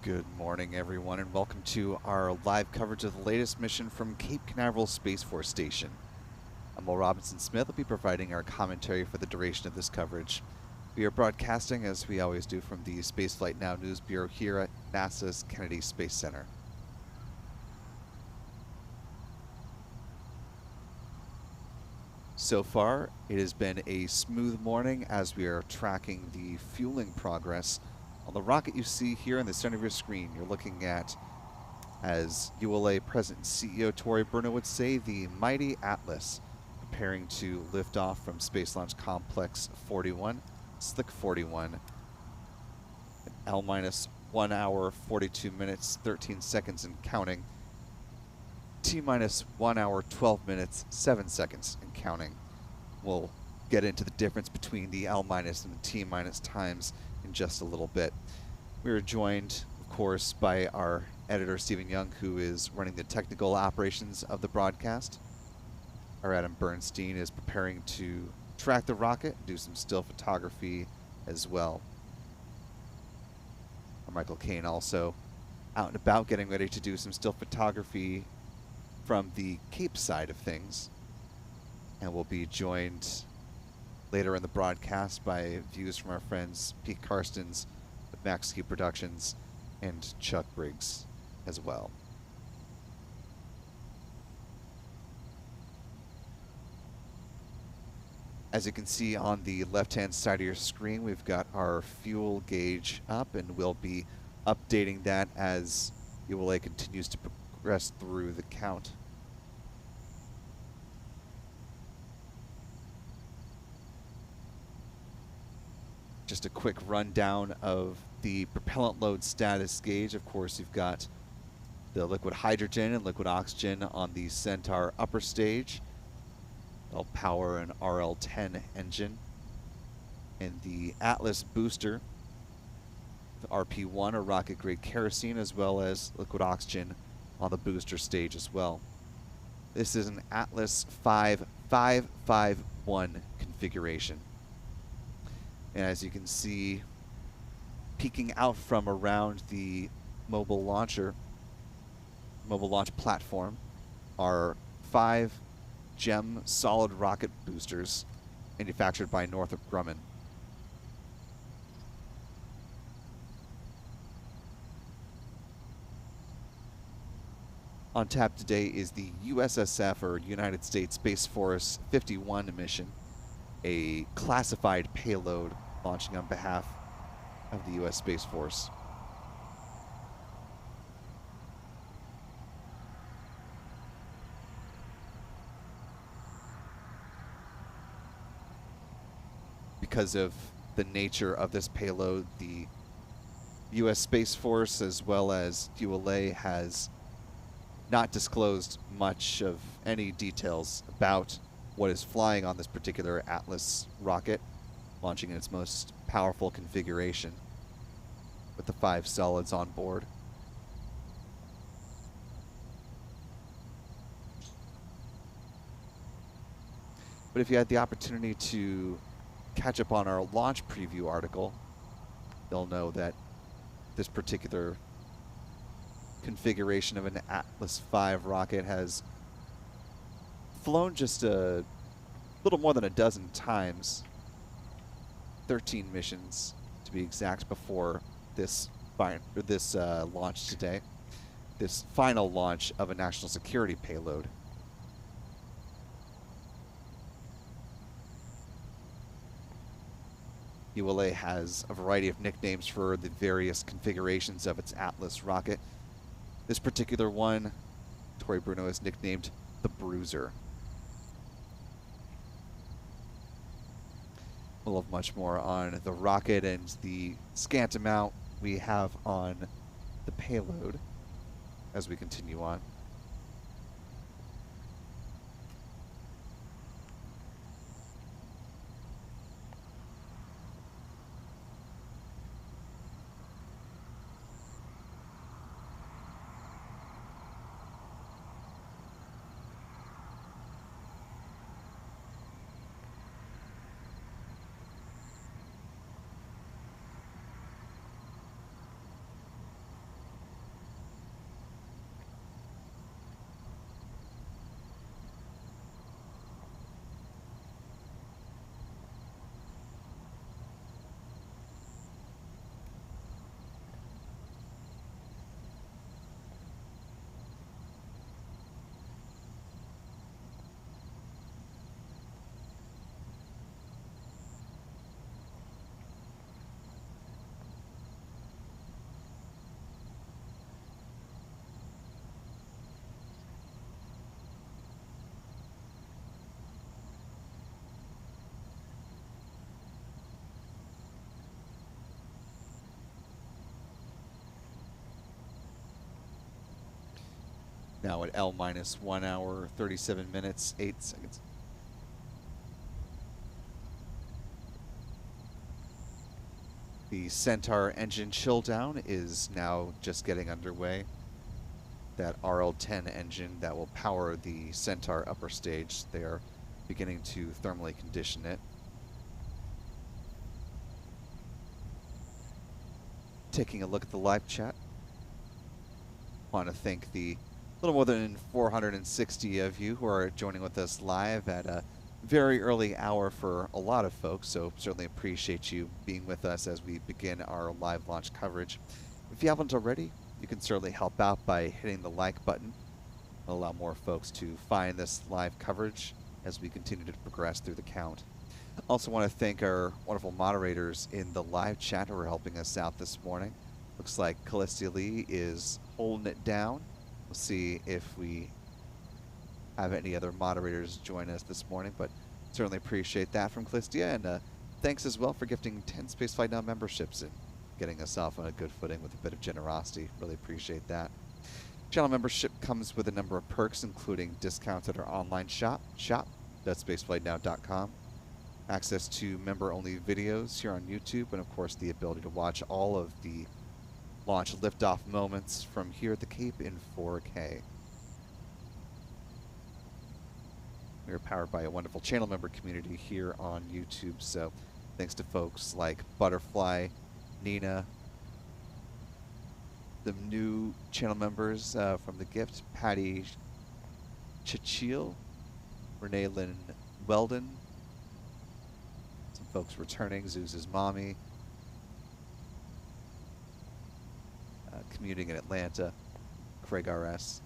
Good morning, everyone, and welcome to our live coverage of the latest mission from Cape Canaveral Space Force Station. I'm Will Robinson Smith. I'll be providing our commentary for the duration of this coverage. We are broadcasting, as we always do, from the Spaceflight Now News Bureau here at NASA's Kennedy Space Center. So far, it has been a smooth morning as we are tracking the fueling progress on the rocket you see here in the center of your screen. You're looking at, as ULA President and CEO Tory Bruno would say, the mighty Atlas, preparing to lift off from Space Launch Complex 41, Slick 41, at L-1 hour, 42 minutes, 13 seconds and counting. T-1 hour, 12 minutes, 7 seconds and counting. We'll get into the difference between the L- and the T- times in just a little bit. We are joined, of course, by our editor, Stephen Young, who is running the technical operations of the broadcast. Our Adam Bernstein is preparing to track the rocket, do some still photography as well. Our Michael Kane also out and about, getting ready to do some still photography from the Cape side of things. And we'll be joined later in the broadcast by views from our friends Pete Karstens with Max Q Productions and Chuck Briggs as well. As you can see on the left-hand side of your screen, we've got our fuel gauge up, and we'll be updating that as ULA continues to progress through the count. Just a quick rundown of the propellant load status gauge. Of course, you've got the liquid hydrogen and liquid oxygen on the Centaur upper stage. They'll power an RL-10 engine. And the Atlas booster, the RP-1 or rocket-grade kerosene, as well as liquid oxygen on the booster stage as well. This is an Atlas 5551 configuration. And as you can see, peeking out from around the mobile launch platform are 5 GEM solid rocket boosters manufactured by Northrop Grumman. On tap today is the USSF, or United States Space Force 51 mission, a classified payload launching on behalf of the U.S. Space Force. Because of the nature of this payload, the U.S. Space Force, as well as ULA, has not disclosed much of any details about what is flying on this particular Atlas rocket, launching in its most powerful configuration with the 5 solids on board. But if you had the opportunity to catch up on our launch preview article, you'll know that this particular configuration of an Atlas V rocket has flown just a little more than a dozen times, 13 missions to be exact, before this launch today, this final launch of a national security payload. ULA has a variety of nicknames for the various configurations of its Atlas rocket. This particular one, Tory Bruno has nicknamed the Bruiser. We'll have much more on the rocket and the scant amount we have on the payload as we continue on. Now at L minus 1 hour, 37 minutes, 8 seconds. The Centaur engine chill down is now just getting underway. That RL-10 engine that will power the Centaur upper stage, they are beginning to thermally condition it. Taking a look at the live chat. Want to thank the little more than 460 of you who are joining with us live at a very early hour for a lot of folks, so certainly appreciate you being with us as we begin our live launch coverage. If you haven't already, you can certainly help out by hitting the like button. It'll allow more folks to find this live coverage as we continue to progress through the count. Also want to thank our wonderful moderators in the live chat who are helping us out this morning. Looks like Callistia Lee is holding it down. We'll see if we have any other moderators join us this morning, but certainly appreciate that from Callistia, and thanks as well for gifting 10 Spaceflight Now memberships and getting us off on a good footing with a bit of generosity. Really appreciate that. Channel membership comes with a number of perks, including discounts at our online shop.spaceflightnow.com, access to member-only videos here on YouTube, and of course the ability to watch all of the launch liftoff moments from here at the Cape in 4K. We are powered by a wonderful channel member community here on YouTube, so thanks to folks like Butterfly, Nina, the new channel members from the gift, Patty Chichil, Renee Lynn Weldon, some folks returning, Zeus's mommy, commuting in Atlanta, Craig RS,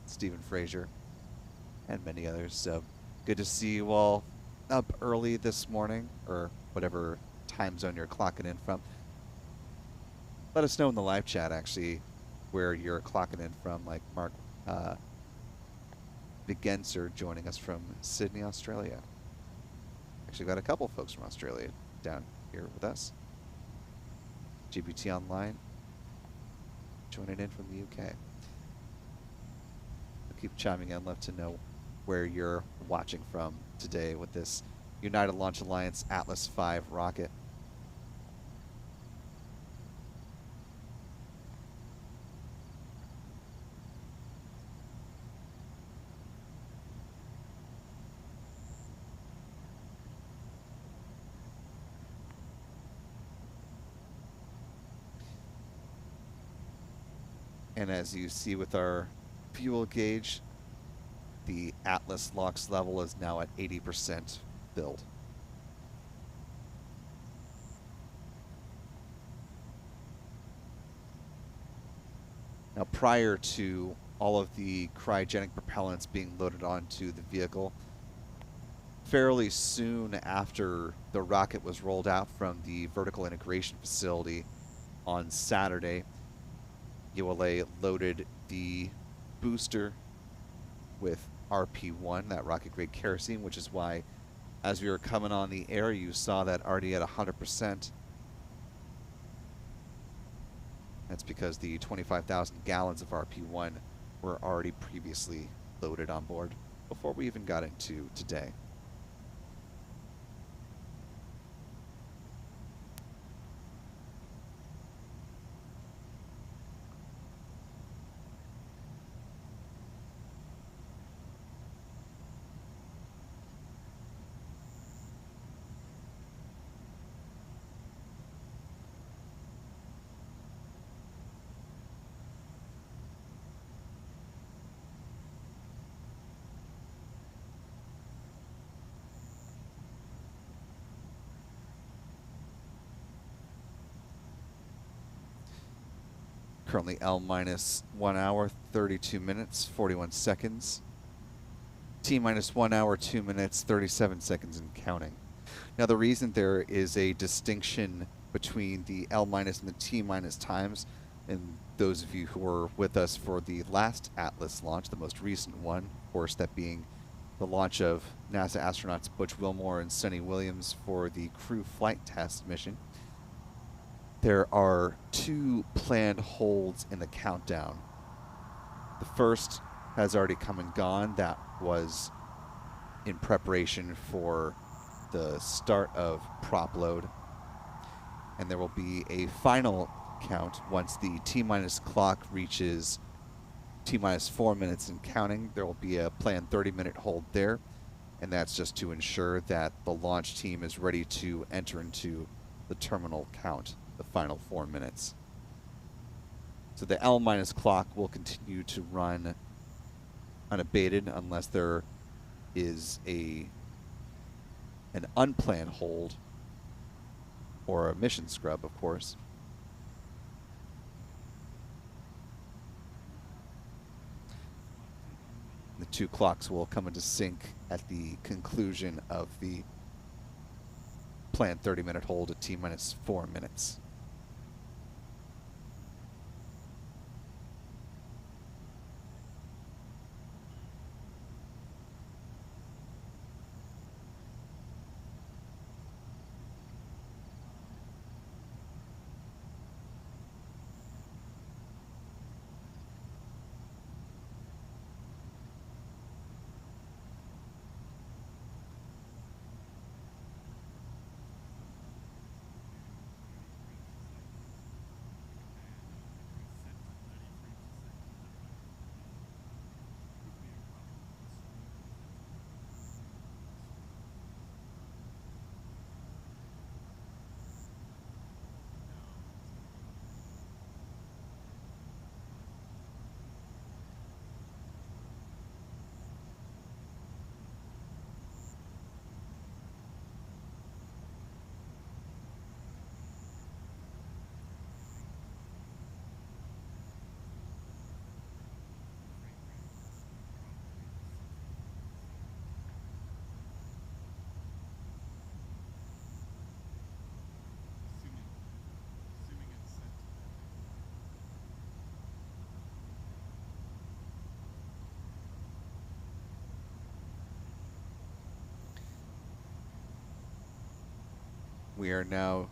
Stephen Frazier, and many others. So good to see you all up early this morning, or whatever time zone you're clocking in from. Let us know in the live chat, actually, where you're clocking in from, like Mark Vigenser joining us from Sydney, Australia. Actually got a couple folks from Australia down here with us. GBT Online joining in from the UK. I'll keep chiming in, love to know where you're watching from today with this United Launch Alliance Atlas V rocket. And as you see with our fuel gauge, the Atlas LOX level is now at 80% filled. Now, prior to all of the cryogenic propellants being loaded onto the vehicle, fairly soon after the rocket was rolled out from the vertical integration facility on Saturday, ULA loaded the booster with RP1, that rocket-grade kerosene, which is why, as we were coming on the air, you saw that already at 100%. That's because the 25,000 gallons of RP1 were already previously loaded on board before we even got into today. Currently L minus 1 hour, 32 minutes, 41 seconds. T minus 1 hour, 2 minutes, 37 seconds and counting. Now the reason there is a distinction between the L minus and the T minus times, and those of you who were with us for the last Atlas launch, the most recent one, of course, that being the launch of NASA astronauts Butch Wilmore and Sonny Williams for the crew flight test mission. There are two planned holds in the countdown. The first has already come and gone. That was in preparation for the start of prop load. And there will be a final count once the T-minus clock reaches T-minus 4 minutes and counting. There will be a planned 30-minute hold there, and that's just to ensure that the launch team is ready to enter into the terminal count, the final 4 minutes. So the L- clock will continue to run unabated unless there is an unplanned hold or a mission scrub, of course. The two clocks will come into sync at the conclusion of the planned 30-minute hold at T-minus 4 minutes. We are now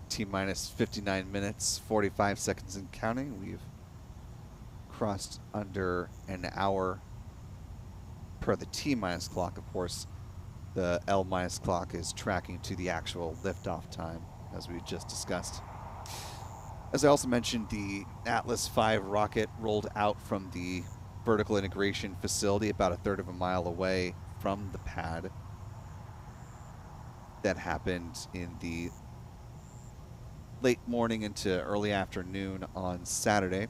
T-minus 59 minutes, 45 seconds and counting. We've crossed under an hour per the T-minus clock. Of course, the L- clock is tracking to the actual liftoff time, as we just discussed. As I also mentioned, the Atlas V rocket rolled out from the vertical integration facility about a third of a mile away from the pad. That happened in the late morning into early afternoon on Saturday.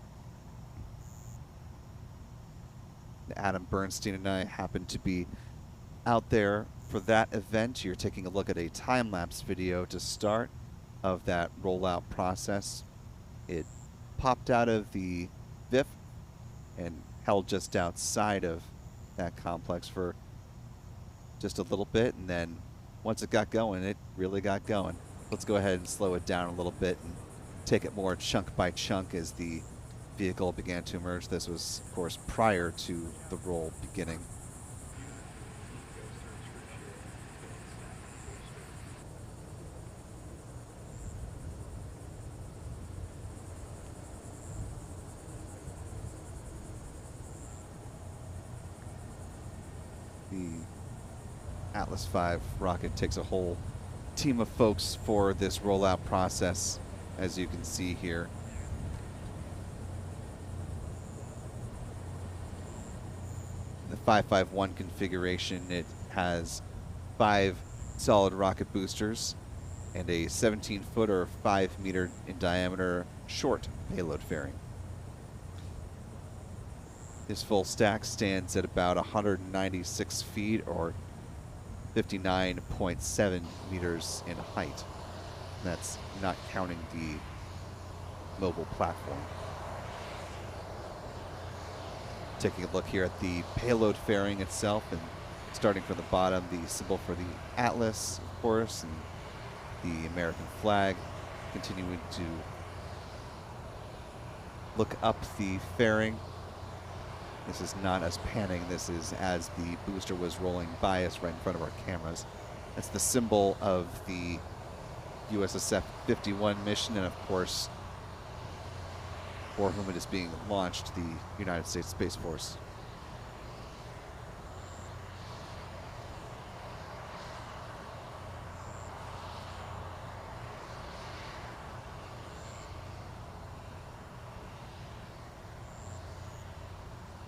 Adam Bernstein and I happened to be out there for that event. You're taking a look at a time-lapse video to start of that rollout process. It popped out of the VIF and held just outside of that complex for just a little bit, and then once it got going, it really got going. Let's go ahead and slow it down a little bit and take it more chunk by chunk as the vehicle began to emerge. This was, of course, prior to the roll beginning. The Atlas V rocket takes a whole team of folks for this rollout process, as you can see here. The 551 configuration, it has 5 solid rocket boosters and a 17-foot or 5-meter in diameter short payload fairing. This full stack stands at about 196 feet or 59.7 meters in height. That's not counting the mobile platform. Taking a look here at the payload fairing itself, and starting from the bottom, the symbol for the Atlas, of course, and the American flag. Continuing to look up the fairing. This is not us panning, this is as the booster was rolling by us right in front of our cameras. That's the symbol of the USSF 51 mission, and of course, for whom it is being launched, the United States Space Force.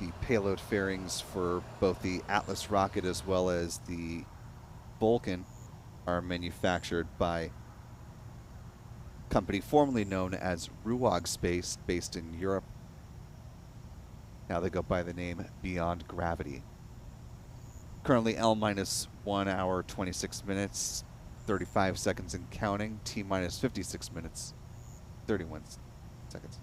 the payload fairings for both the Atlas rocket as well as the Vulcan are manufactured by a company formerly known as Ruag Space, based in Europe. Now they go by the name Beyond Gravity. Currently L minus 1 hour, 26 minutes, 35 seconds and counting. T minus 56 minutes, 31 seconds.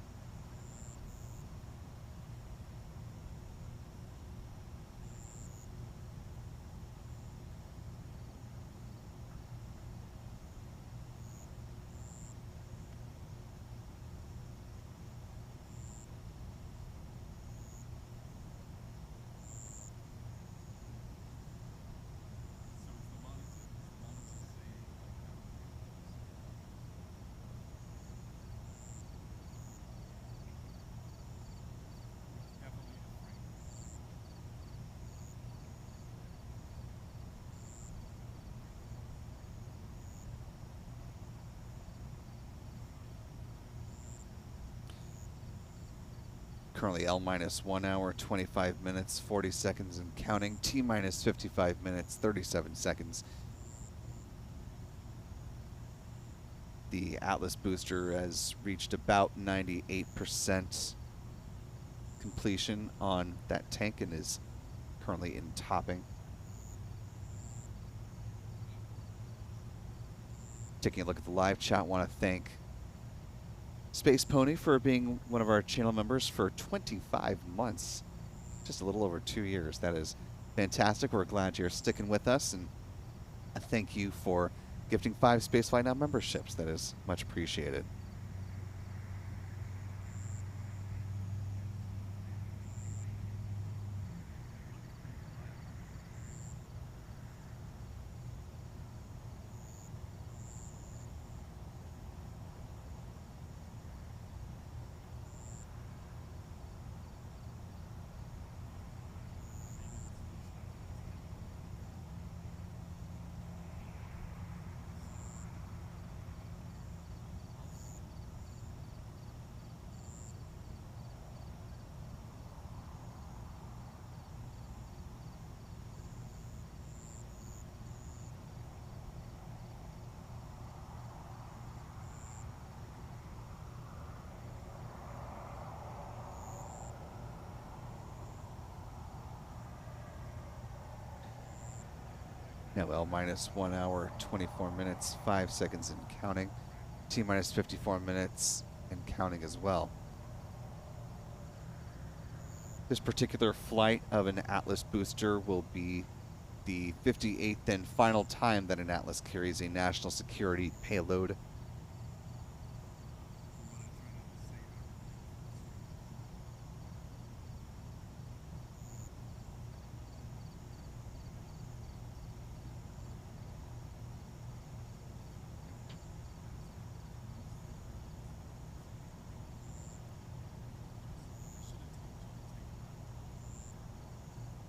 Currently L minus 1 hour, 25 minutes, 40 seconds and counting. T minus 55 minutes, 37 seconds. The Atlas booster has reached about 98% completion on that tank and is currently in topping. Taking a look at the live chat, want to thank Space Pony for being one of our channel members for 25 months, just a little over 2 years. That is fantastic. We're glad you're sticking with us, and a thank you for gifting 5 Spaceflight Now memberships. That is much appreciated. Now L minus 1 hour, 24 minutes, 5 seconds and counting. T minus 54 minutes and counting as well. This particular flight of an Atlas booster will be the 58th and final time that an Atlas carries a national security payload.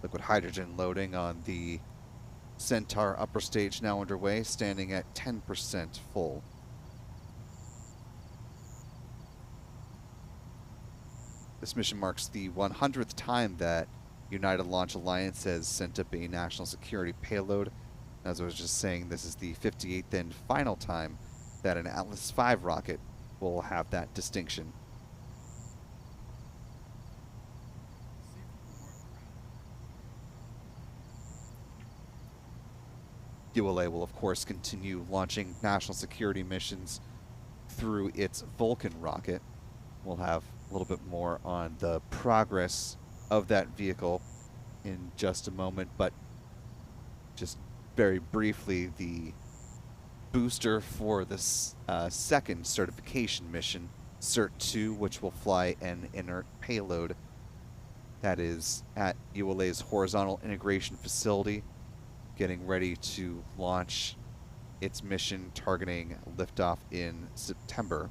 Liquid hydrogen loading on the Centaur upper stage now underway, standing at 10% full. This mission marks the 100th time that United Launch Alliance has sent up a national security payload. As I was just saying, this is the 58th and final time that an Atlas V rocket will have that distinction. ULA will, of course, continue launching national security missions through its Vulcan rocket. We'll have a little bit more on the progress of that vehicle in just a moment, but just very briefly, the booster for this second certification mission, Cert 2, which will fly an inert payload that is at ULA's horizontal integration facility, getting ready to launch its mission targeting liftoff in September.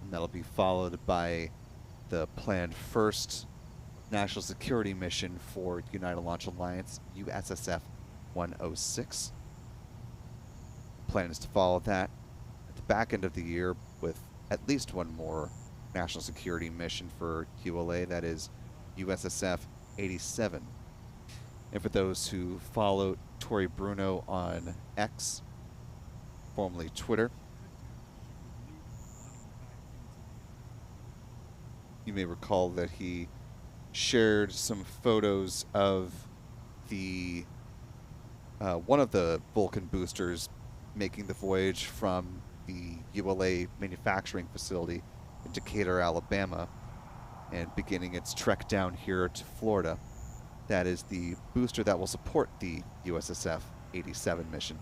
And that'll be followed by the planned first national security mission for United Launch Alliance, USSF 106. The plan is to follow that at the back end of the year with at least one more national security mission for ULA, that is USSF 87. And for those who follow Tori Bruno on X, formerly Twitter, you may recall that he shared some photos of the one of the Vulcan boosters making the voyage from the ULA manufacturing facility in Decatur, Alabama, and beginning its trek down here to Florida. That is the booster that will support the USSF 87 mission.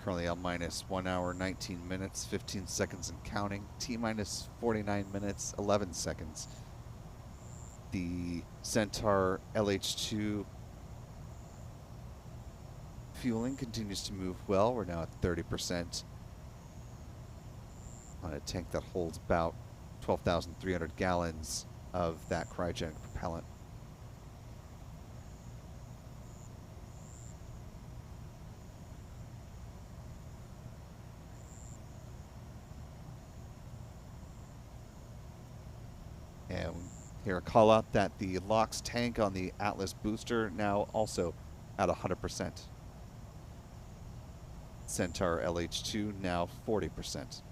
Currently on minus 1 hour, 19 minutes, 15 seconds and counting. T minus 49 minutes, 11 seconds. The Centaur LH2 fueling continues to move well. We're now at 30% on a tank that holds about 12,300 gallons of that cryogenic propellant. And here a call out that the LOX tank on the Atlas booster now also at 100%. Centaur LH2 now 40%.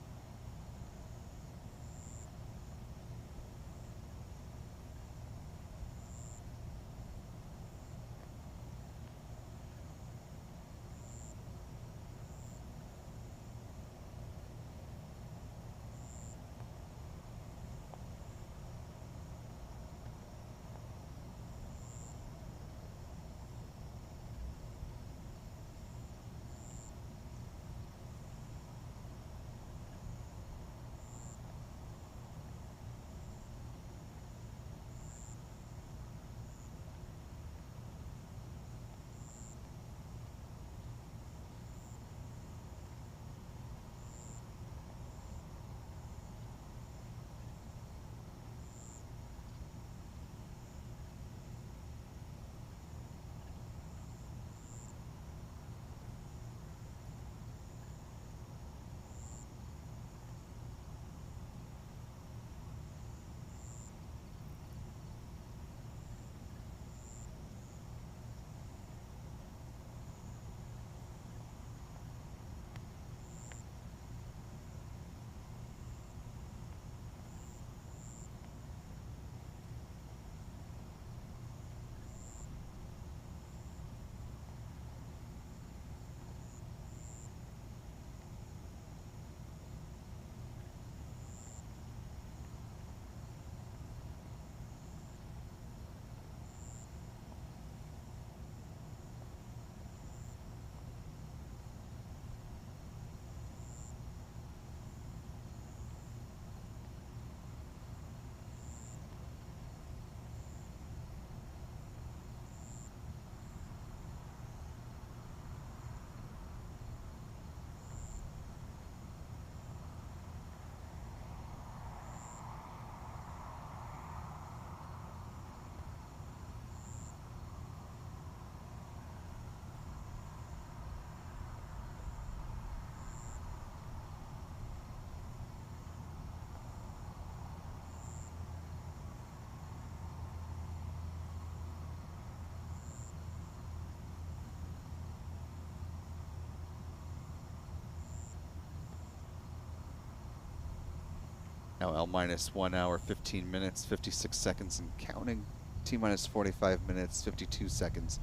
Now L minus 1 hour, 15 minutes, 56 seconds and counting. T minus 45 minutes, 52 seconds.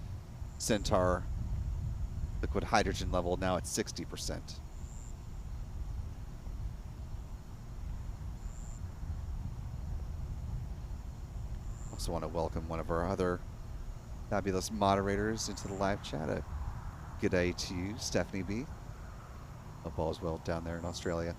Centaur liquid hydrogen level now at 60%. Also want to welcome one of our other fabulous moderators into the live chat. Good day to you, Stephanie B. Hope all is well down there in Australia.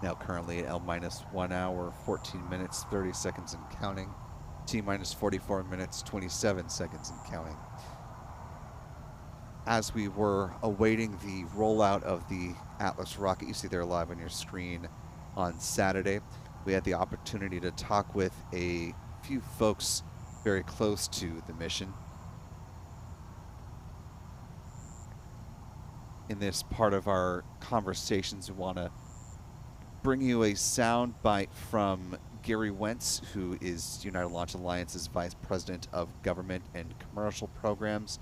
Now currently at L minus 1 hour, 14 minutes, 30 seconds and counting. T minus 44 minutes, 27 seconds and counting. As we were awaiting the rollout of the Atlas rocket you see there live on your screen on Saturday, we had the opportunity to talk with a few folks very close to the mission. In this part of our conversations, we want to bring you a sound bite from Gary Wentz, who is United Launch Alliance's Vice President of Government and Commercial Programs.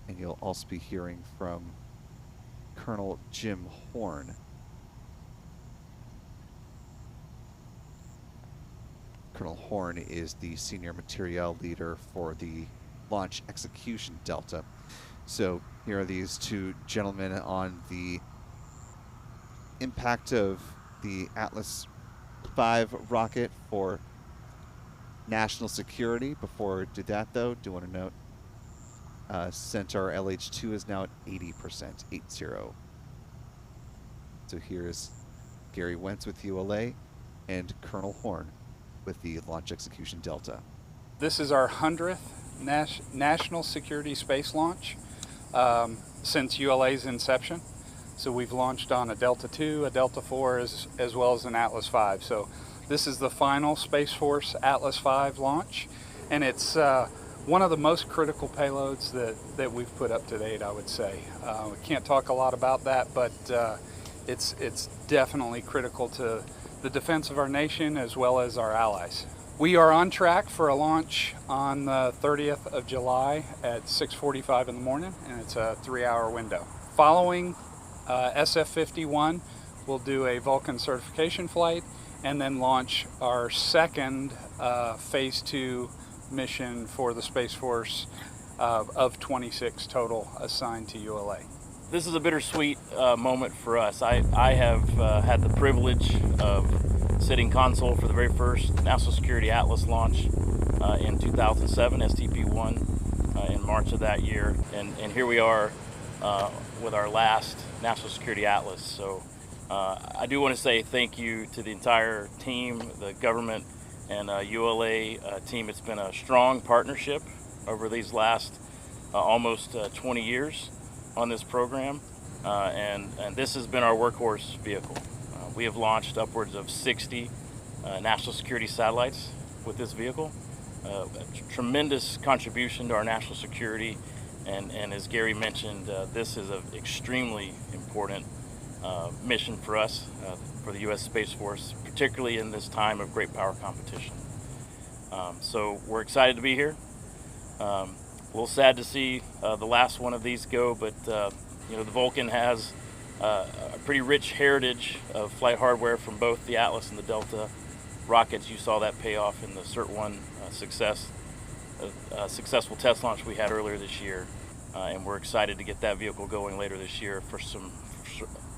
And you'll also be hearing from Colonel Jim Horn. Colonel Horn is the senior materiel leader for the Launch Execution Delta. So here are these two gentlemen on the impact of the Atlas V rocket for national security. Before I do that though, do want to note Centaur LH2 is now at 80%, 80. So here's Gary Wentz with ULA and Colonel Horn with the Launch Execution Delta. This is our 100th national security space launch since ULA's inception. So we've launched on a Delta II, a Delta IV, as well as an Atlas V. So this is the final Space Force Atlas V launch, and it's one of the most critical payloads that we've put up to date, I would say. We can't talk a lot about that, but it's definitely critical to the defense of our nation as well as our allies. We are on track for a launch on the 30th of July at 6:45 in the morning, and it's a 3-hour window. Following SF-51, we'll do a Vulcan certification flight and then launch our second Phase 2 mission for the Space Force of 26 total assigned to ULA. This is a bittersweet moment for us. I have had the privilege of sitting console for the very first National Security Atlas launch in 2007, STP-1, in March of that year. And here we are with our last National Security Atlas. So I do want to say thank you to the entire team, the government, and ULA team. It's been a strong partnership over these last almost 20 years on this program, and this has been our workhorse vehicle. We have launched upwards of 60 national security satellites with this vehicle. A tremendous contribution to our national security, and as Gary mentioned, this is an extremely important mission for us, for the U.S. Space Force, particularly in this time of great power competition. So we're excited to be here. A little sad to see the last one of these go, but you know, the Vulcan has a pretty rich heritage of flight hardware from both the Atlas and the Delta rockets. You saw that pay off in the Cert 1 successful test launch we had earlier this year, and we're excited to get that vehicle going later this year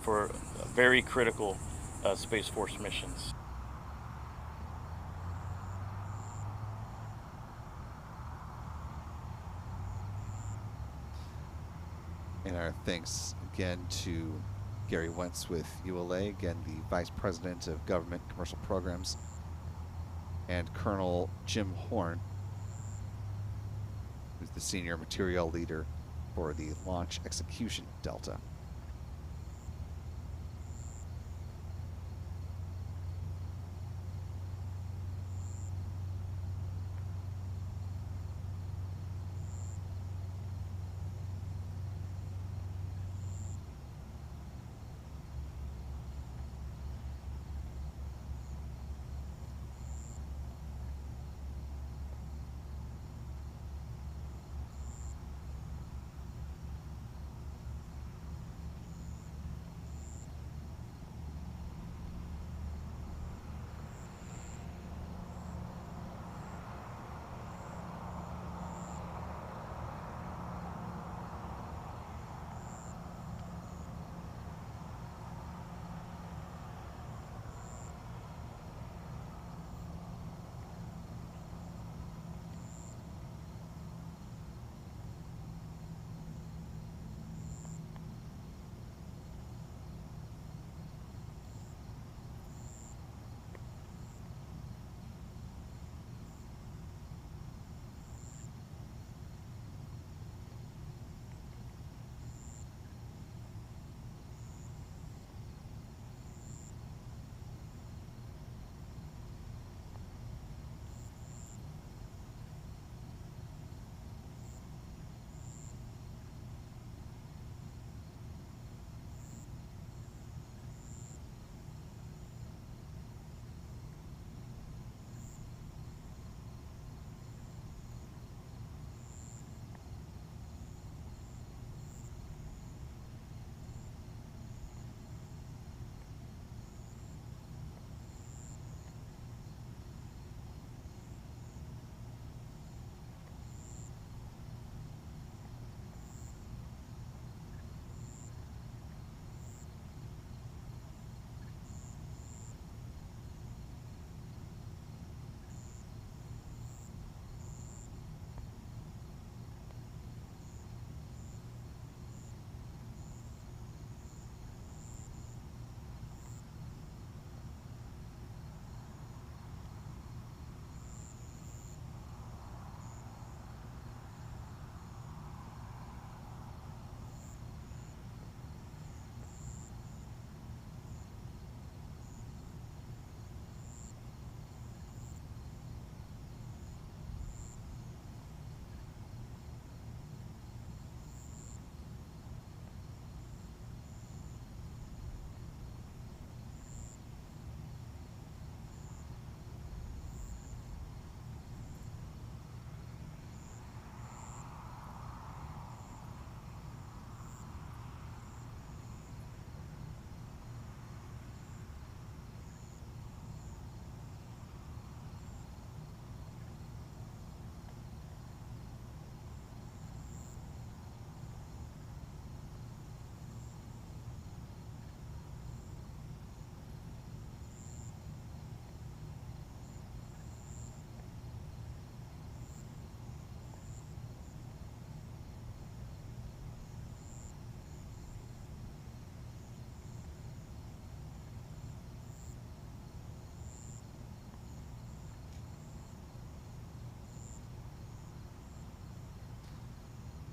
for very critical Space Force missions. And our thanks again to Gary Wentz with ULA, again the Vice President of Government Commercial Programs, and Colonel Jim Horn, who's the Senior Material Leader for the Launch Execution Delta.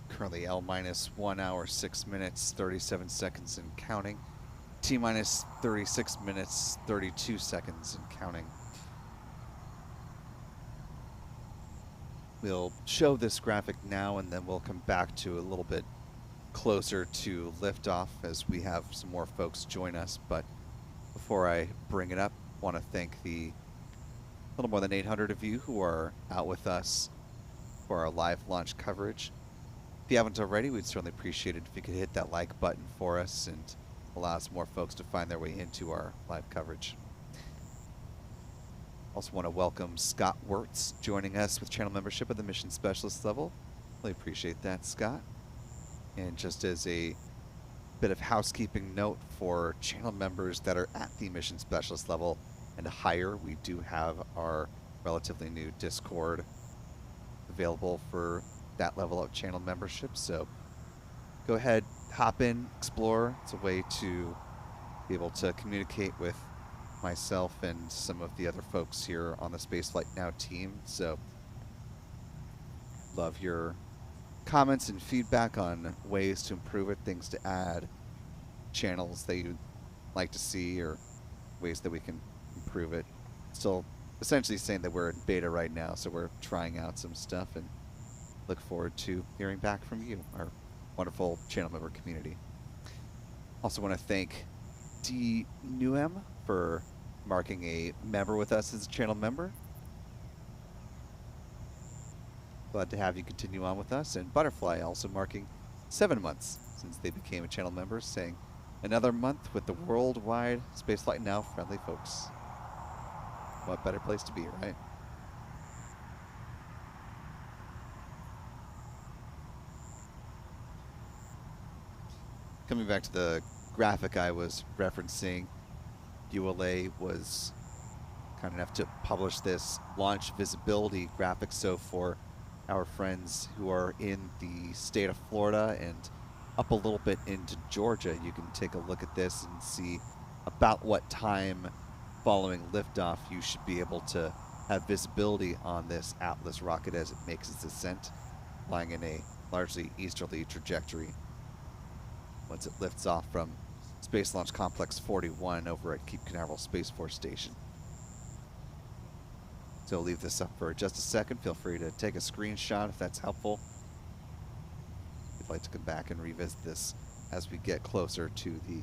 Currently L minus 1 hour, 6 minutes, 37 seconds and counting. T minus 36 minutes, 32 seconds and counting. We'll show this graphic now and then we'll come back to a little bit closer to liftoff as we have some more folks join us. But before I bring it up, I want to thank the little more than 800 of you who are out with us for our live launch coverage. If you haven't already, we'd certainly appreciate it if you could hit that like button for us and allow some more folks to find their way into our live coverage. Also want to welcome Scott Wirtz joining us with channel membership at the mission specialist level. Really appreciate that, Scott. And just as a bit of housekeeping note for channel members that are at the mission specialist level and higher, we do have our relatively new Discord available for that level of channel membership. So go ahead, hop in, explore. It's a way to be able to communicate with myself and some of the other folks here on the Spaceflight Now team. So love your comments and feedback on ways to improve it, things to add, channels that you'd like to see, or ways that we can improve it. Still essentially saying that we're in beta right now, so we're trying out some stuff and look forward to hearing back from you, our wonderful channel member community. Also want to thank D. Newham for marking a member with us as a channel member. Glad to have you continue on with us. And Butterfly also marking 7 months since they became a channel member, saying another month with the worldwide Spaceflight Now friendly folks. What better place to be, right? Coming back to the graphic I was referencing, ULA was kind enough to publish this launch visibility graphic. So for our friends who are in the state of Florida and up a little bit into Georgia, you can take a look at this and see about what time following liftoff you should be able to have visibility on this Atlas rocket as it makes its ascent, flying in a largely easterly trajectory once it lifts off from Space Launch Complex 41 over at Cape Canaveral Space Force Station. So I'll leave this up for just a second. Feel free to take a screenshot if that's helpful. If you'd like to come back and revisit this as we get closer to the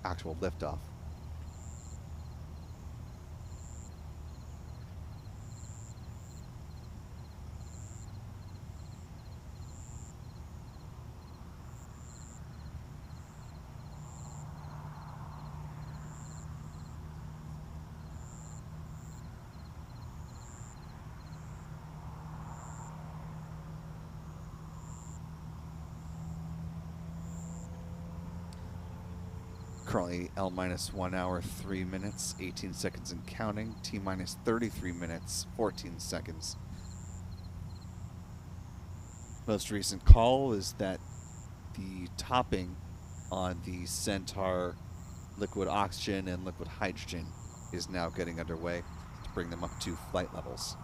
actual liftoff. Currently L-1 hour, 3 minutes, 18 seconds and counting. T-minus 33 minutes, 14 seconds. Most recent call is that the topping on the Centaur liquid oxygen and liquid hydrogen is now getting underway to bring them up to flight levels.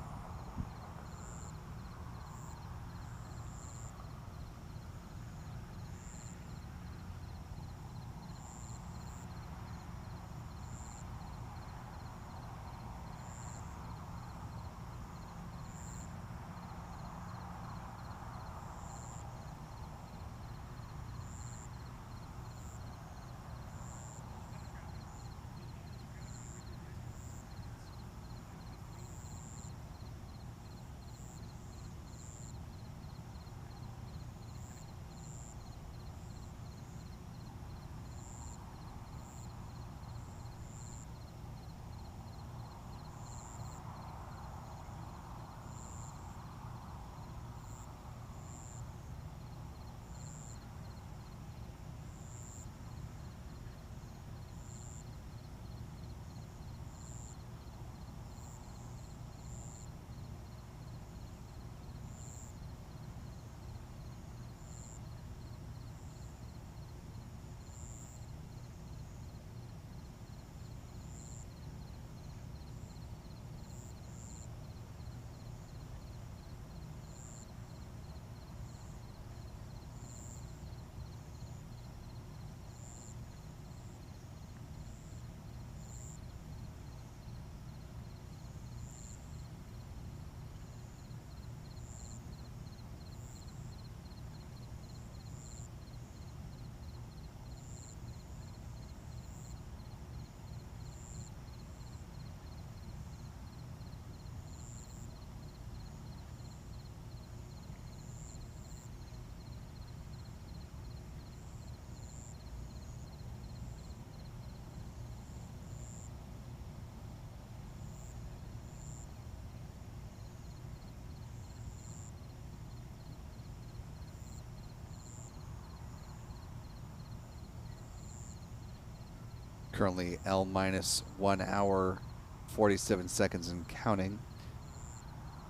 Currently L minus 1 hour, 47 seconds and counting.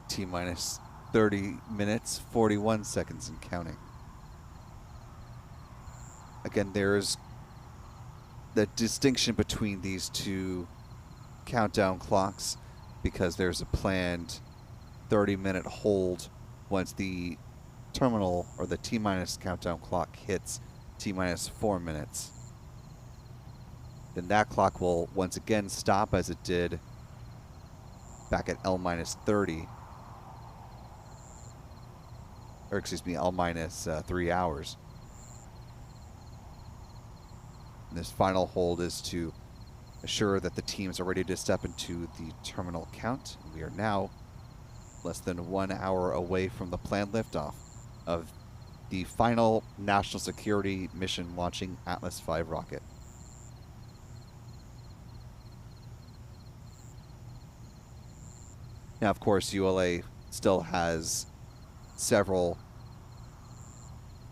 T minus 30 minutes, 41 seconds and counting. Again, there's the distinction between these two countdown clocks because there's a planned 30-minute hold once the terminal or the T minus countdown clock hits T minus 4 minutes. Then that clock will once again stop as it did back at L minus 30. Or excuse me, L minus 3 hours. And this final hold is to assure that the teams are ready to step into the terminal count. We are now less than 1 hour away from the planned liftoff of the final national security mission launching Atlas V rocket. Now, of course, ULA still has several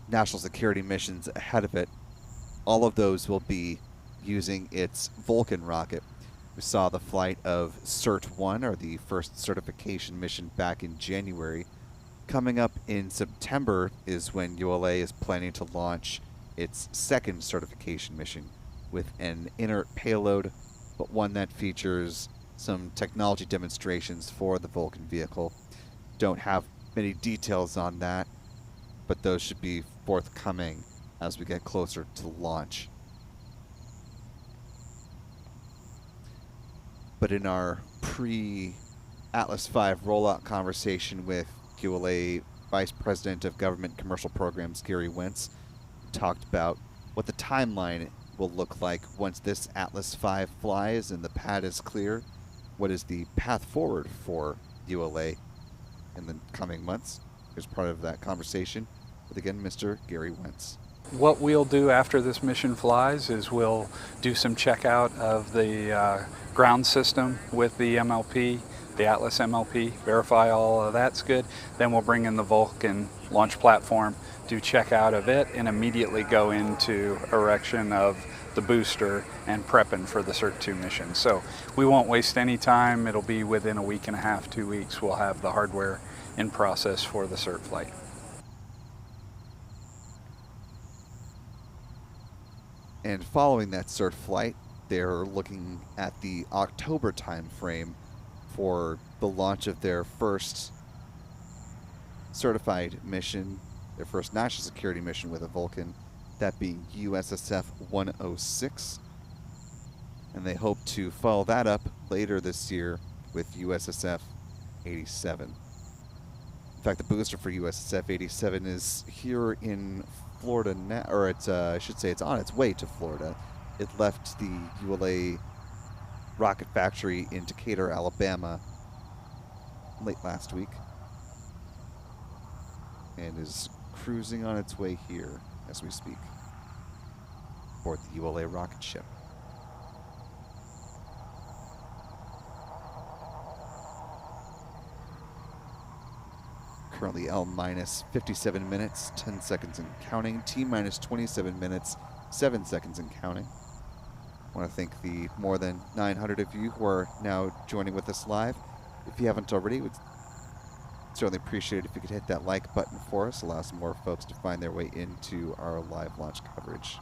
national security missions ahead of it. All of those will be using its Vulcan rocket. We saw the flight of CERT-1, or the first certification mission, back in January. Coming up in September is when ULA is planning to launch its second certification mission with an inert payload, but one that features some technology demonstrations for the Vulcan vehicle. Don't have many details on that, but those should be forthcoming as we get closer to launch. But in our pre-Atlas V rollout conversation with ULA Vice President of Government Commercial Programs, Gary Wentz, we talked about what the timeline will look like once this Atlas V flies and the pad is clear. What is the path forward for ULA in the coming months? Here's part of that conversation with, again, Mr. Gary Wentz. What we'll do after this mission flies is we'll do some checkout of the ground system with the MLP, the Atlas MLP, verify all of that's good. Then we'll bring in the Vulcan launch platform, do checkout of it, and immediately go into erection of the booster and prepping for the CERT-2 mission. So we won't waste any time. It'll be within a week and a half, 2 weeks, we'll have the hardware in process for the CERT flight. And following that CERT flight, they're looking at the October time frame for the launch of their first certified mission, their first national security mission with a Vulcan, that being USSF 106. And they hope to follow that up later this year with USSF 87. In fact, the booster for USSF 87 is here in Florida now, or it's, I should say it's on its way to Florida. It left the ULA rocket factory in Decatur, Alabama late last week and is cruising on its way here as we speak aboard the ULA rocket ship. Currently L minus 57 minutes, 10 seconds and counting. T minus 27 minutes, 7 seconds and counting. I want to thank the more than 900 of you who are now joining with us live. If you haven't already, we'd certainly appreciate it if you could hit that like button for us. Allow some more folks to find their way into our live launch coverage.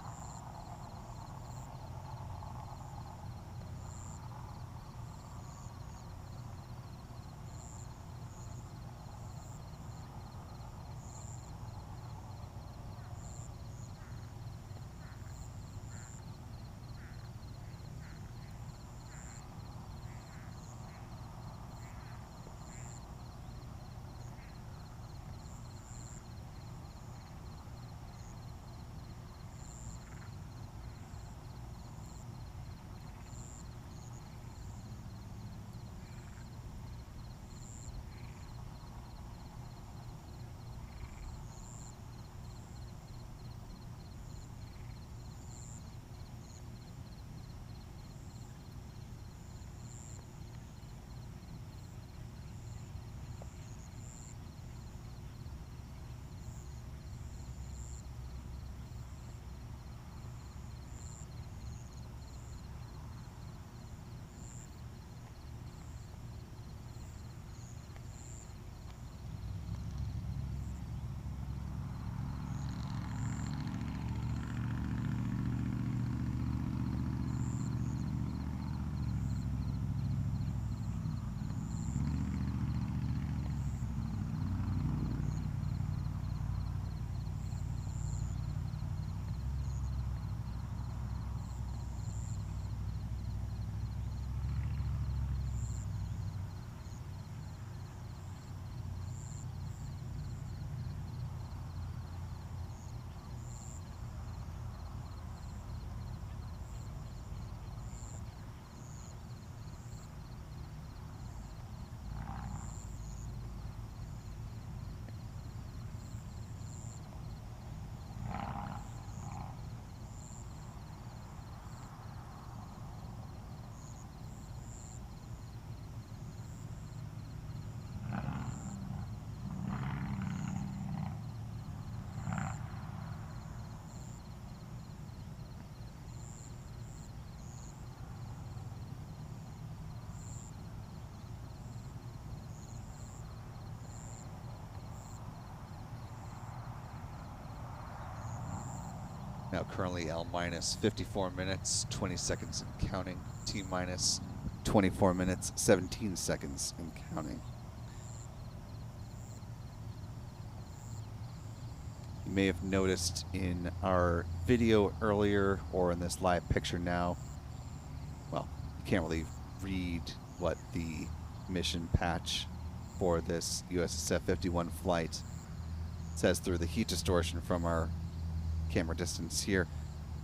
Now currently L minus 54 minutes, 20 seconds and counting. T minus 24 minutes, 17 seconds and counting. You may have noticed in our video earlier or in this live picture now, well, you can't really read what the mission patch for this USS F-51 flight says through the heat distortion from our camera distance here,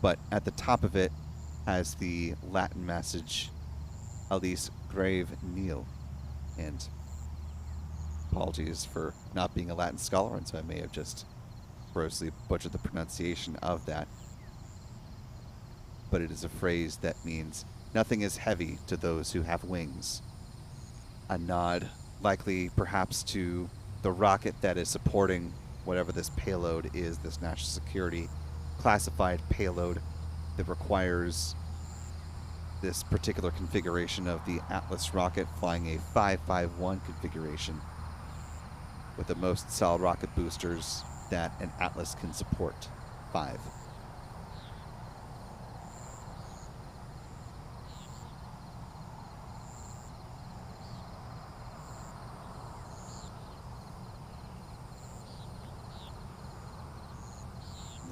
but at the top of it has the Latin message Alice Grave Nil, and apologies for not being a Latin scholar, and so I may have just grossly butchered the pronunciation of that, but it is a phrase that means nothing is heavy to those who have wings, a nod likely perhaps to the rocket that is supporting whatever this payload is, this national security classified payload that requires this particular configuration of the Atlas rocket, flying a 551 configuration with the most solid rocket boosters that an Atlas can support, 5.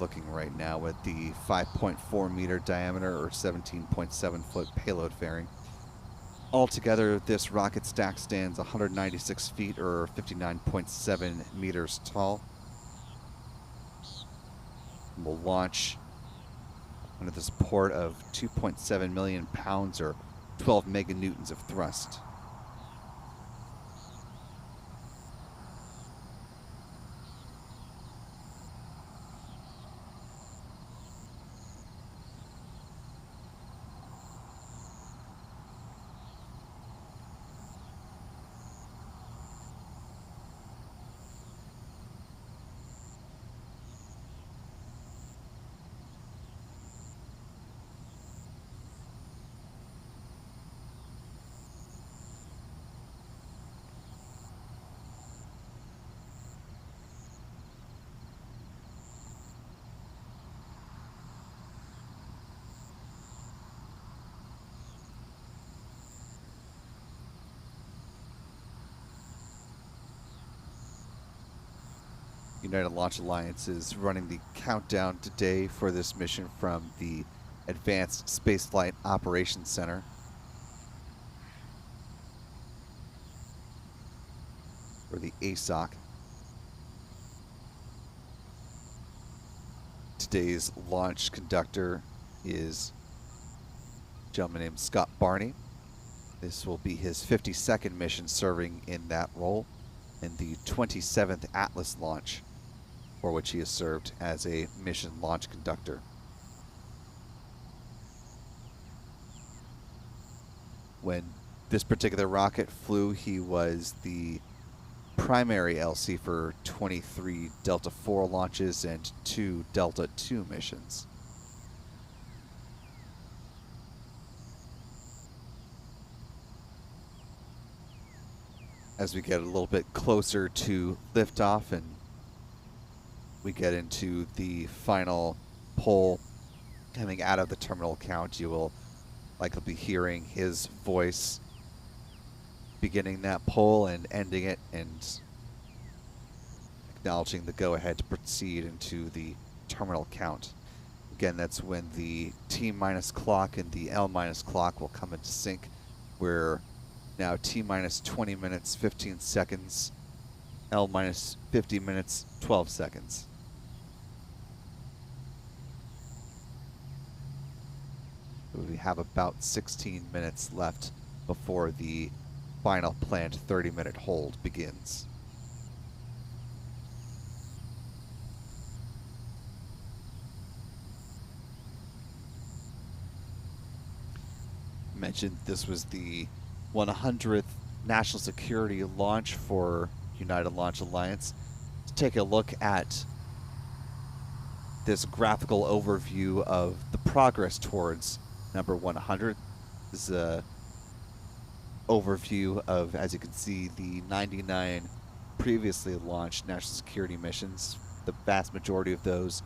Looking right now at the 5.4 meter diameter or 17.7 foot payload fairing. Altogether, this rocket stack stands 196 feet or 59.7 meters tall. And will launch under the support of 2.7 million pounds or 12 meganewtons of thrust. United Launch Alliance is running the countdown today for this mission from the Advanced Spaceflight Operations Center. Or the ASOC. Today's launch conductor is a gentleman named Scott Barney. This will be his 52nd mission serving in that role, and the 27th Atlas launch, for which he has served as a mission launch conductor. When this particular rocket flew, he was the primary LC for 23 Delta IV launches and 2 Delta II missions. As we get a little bit closer to liftoff and we get into the final pull coming out of the terminal count, you will likely be hearing his voice beginning that pull and ending it and acknowledging the go-ahead to proceed into the terminal count. Again, that's when the T-minus clock and the L-minus clock will come into sync. We're now T-minus 20 minutes, 15 seconds, L-minus 50 minutes, 12 seconds. We have about 16 minutes left before the final planned 30-minute hold begins. Mentioned this was the 100th national security launch for United Launch Alliance. Let's take a look at this graphical overview of the progress towards number 100. This is a overview of, as you can see, the 99 previously launched national security missions. The vast majority of those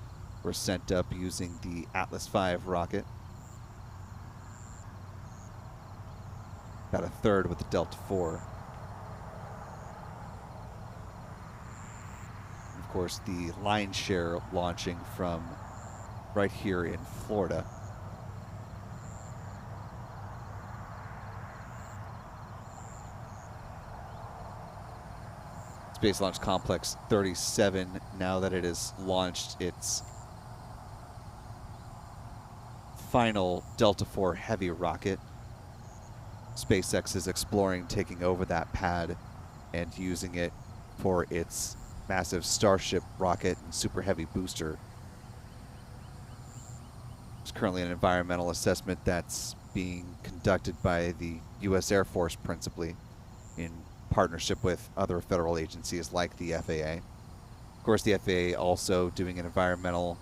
were sent up using the Atlas V rocket. About a third with the Delta IV. Of course, the lion's share launching from right here in Florida. Space Launch Complex 37, now that it has launched its final Delta IV Heavy rocket, SpaceX is exploring taking over that pad and using it for its massive Starship rocket and Super Heavy booster. There's currently an environmental assessment that's being conducted by the U.S. Air Force principally in partnership with other federal agencies like the FAA. Of course, the FAA also doing an environmental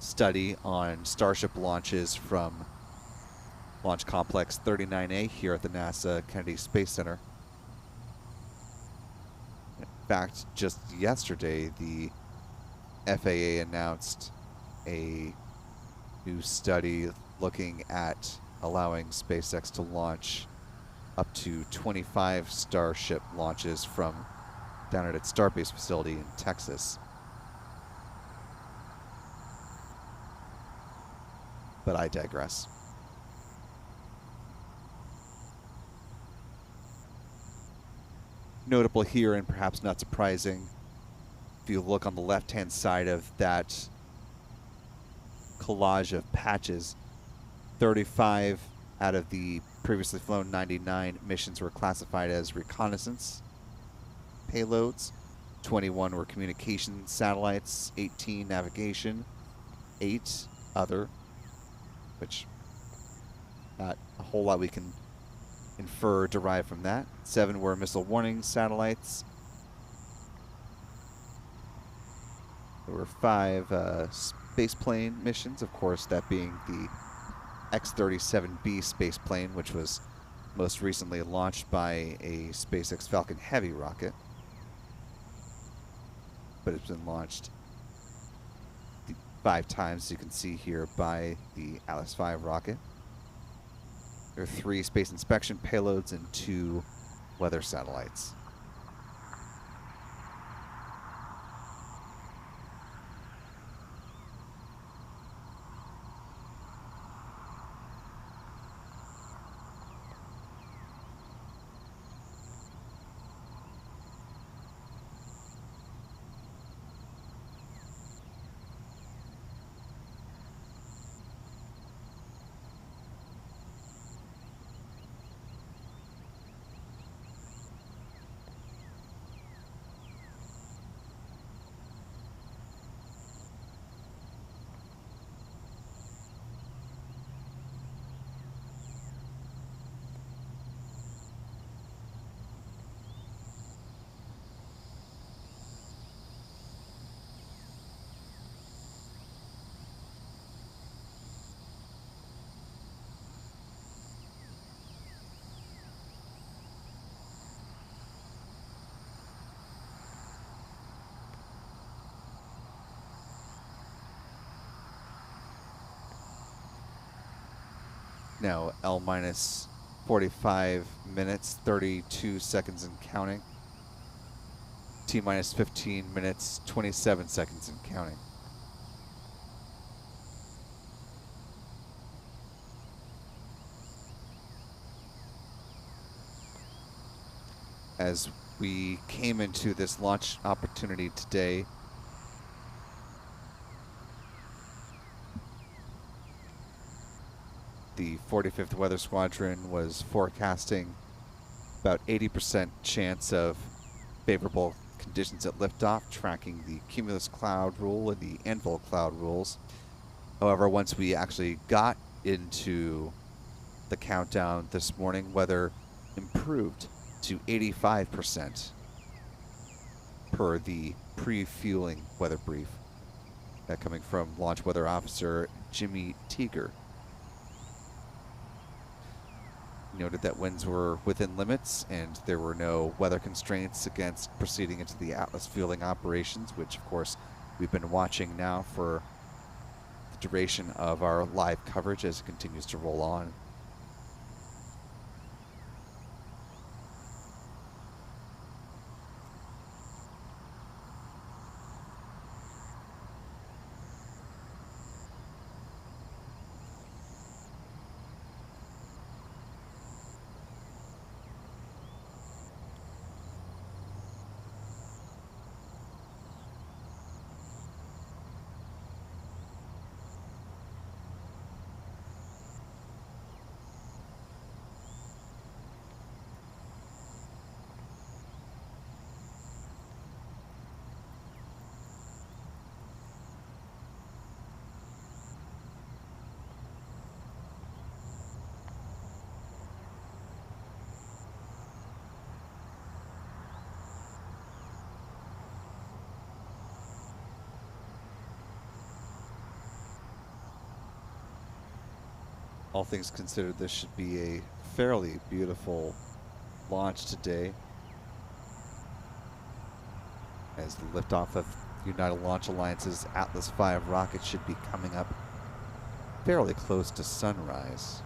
study on Starship launches from Launch Complex 39A here at the NASA Kennedy Space Center. In fact, just yesterday, the FAA announced a new study looking at allowing SpaceX to launch up to 25 Starship launches from down at its Starbase facility in Texas. But I digress. Notable here, and perhaps not surprising, if you look on the left-hand side of that collage of patches, 35 out of the previously flown 99 missions were classified as reconnaissance payloads. 21 were communication satellites, 18 navigation, 8 other, which not a whole lot we can infer or derive from that. 7 were missile warning satellites. There were 5 spaceplane missions, of course, that being the X-37B spaceplane, which was most recently launched by a SpaceX Falcon Heavy rocket. But it's been launched 5 times, as you can see here, by the Atlas V rocket. There are 3 space inspection payloads and 2 weather satellites. Now L minus 45 minutes, 32 seconds and counting. T minus 15 minutes, 27 seconds and counting. As we came into this launch opportunity today, the 45th Weather Squadron was forecasting about 80% chance of favorable conditions at liftoff, tracking the cumulus cloud rule and the anvil cloud rules. However, once we actually got into the countdown this morning, weather improved to 85% per the pre-fueling weather brief. That coming from Launch Weather Officer Jimmy Teeger. Noted that winds were within limits and there were no weather constraints against proceeding into the Atlas fueling operations, which of course we've been watching now for duration of our live coverage as it continues to roll on. All things considered, this should be a fairly beautiful launch today, as the liftoff of United Launch Alliance's Atlas V rocket should be coming up fairly close to sunrise.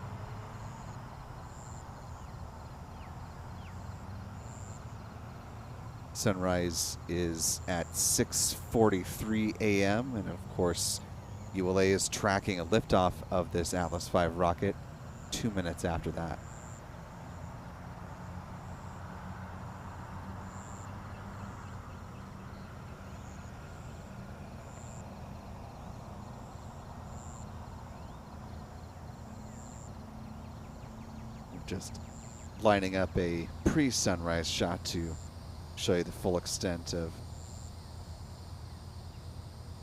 Sunrise is at 6:43 a.m. and of course ULA is tracking a liftoff of this Atlas V rocket 2 minutes after that. Just lining up a pre-sunrise shot to show you the full extent of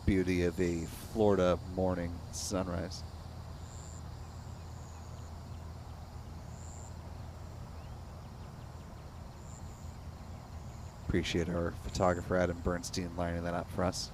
beauty of a Florida morning sunrise. Appreciate our photographer Adam Bernstein lining that up for us.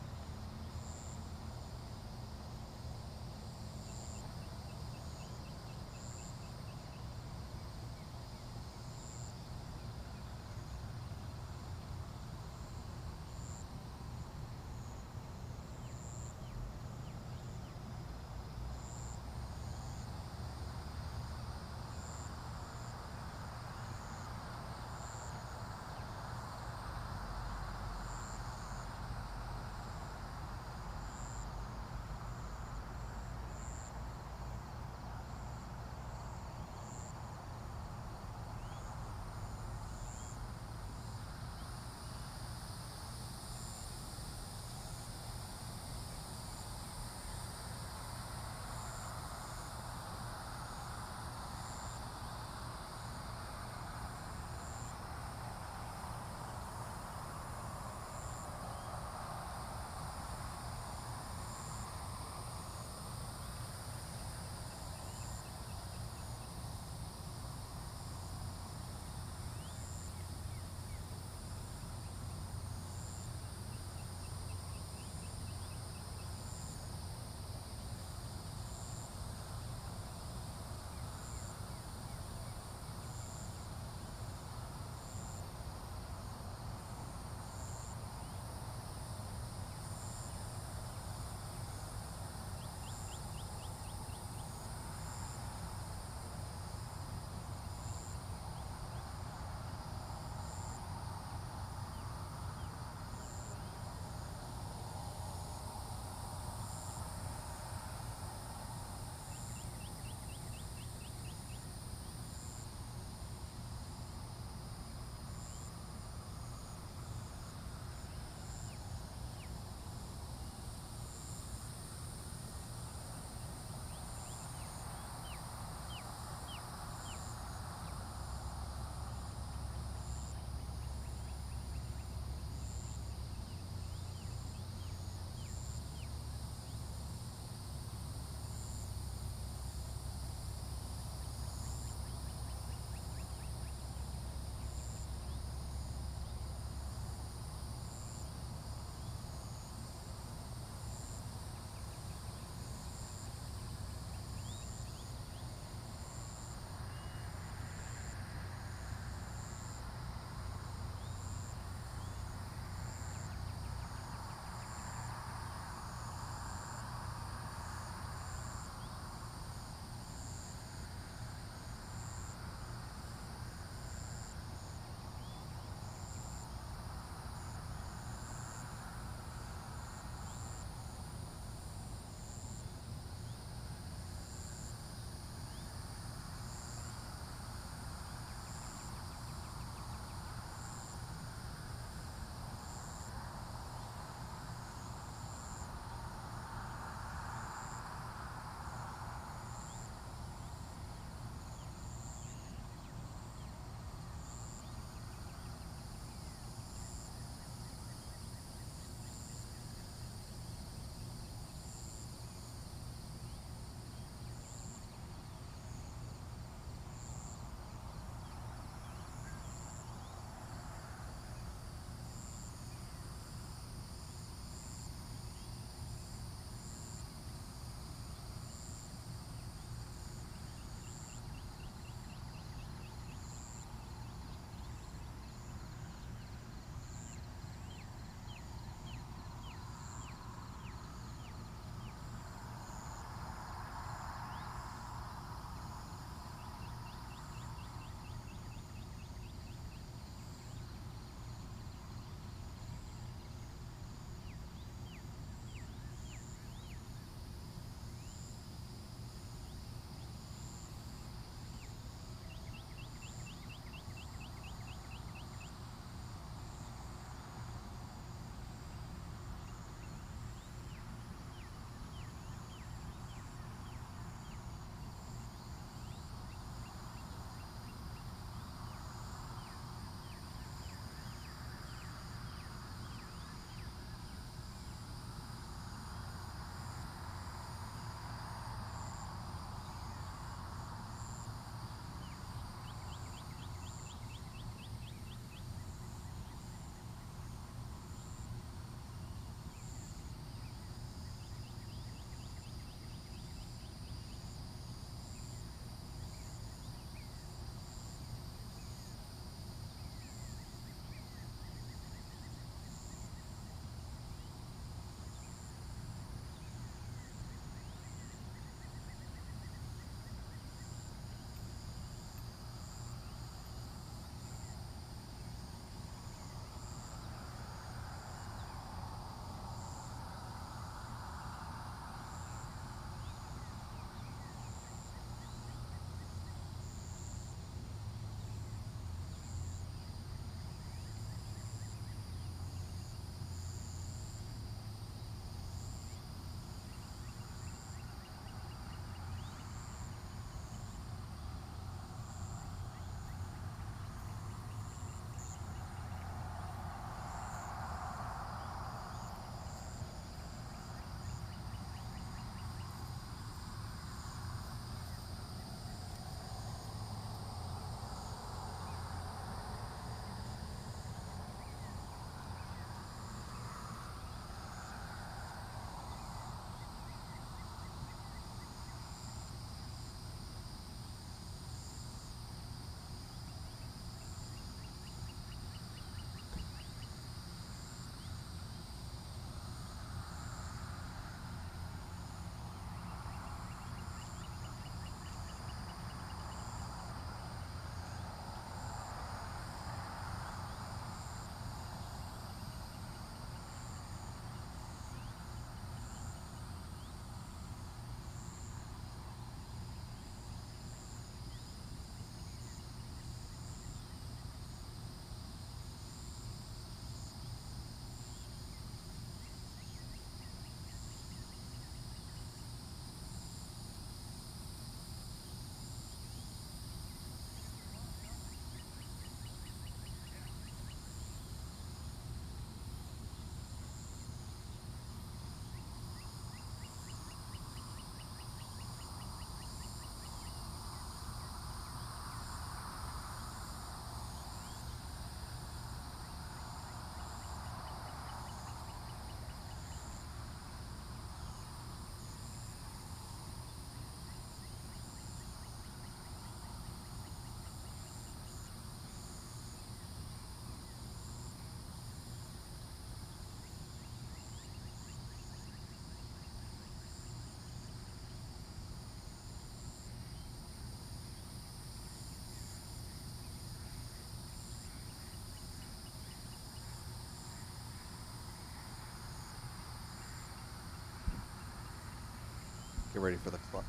Get ready for the clock.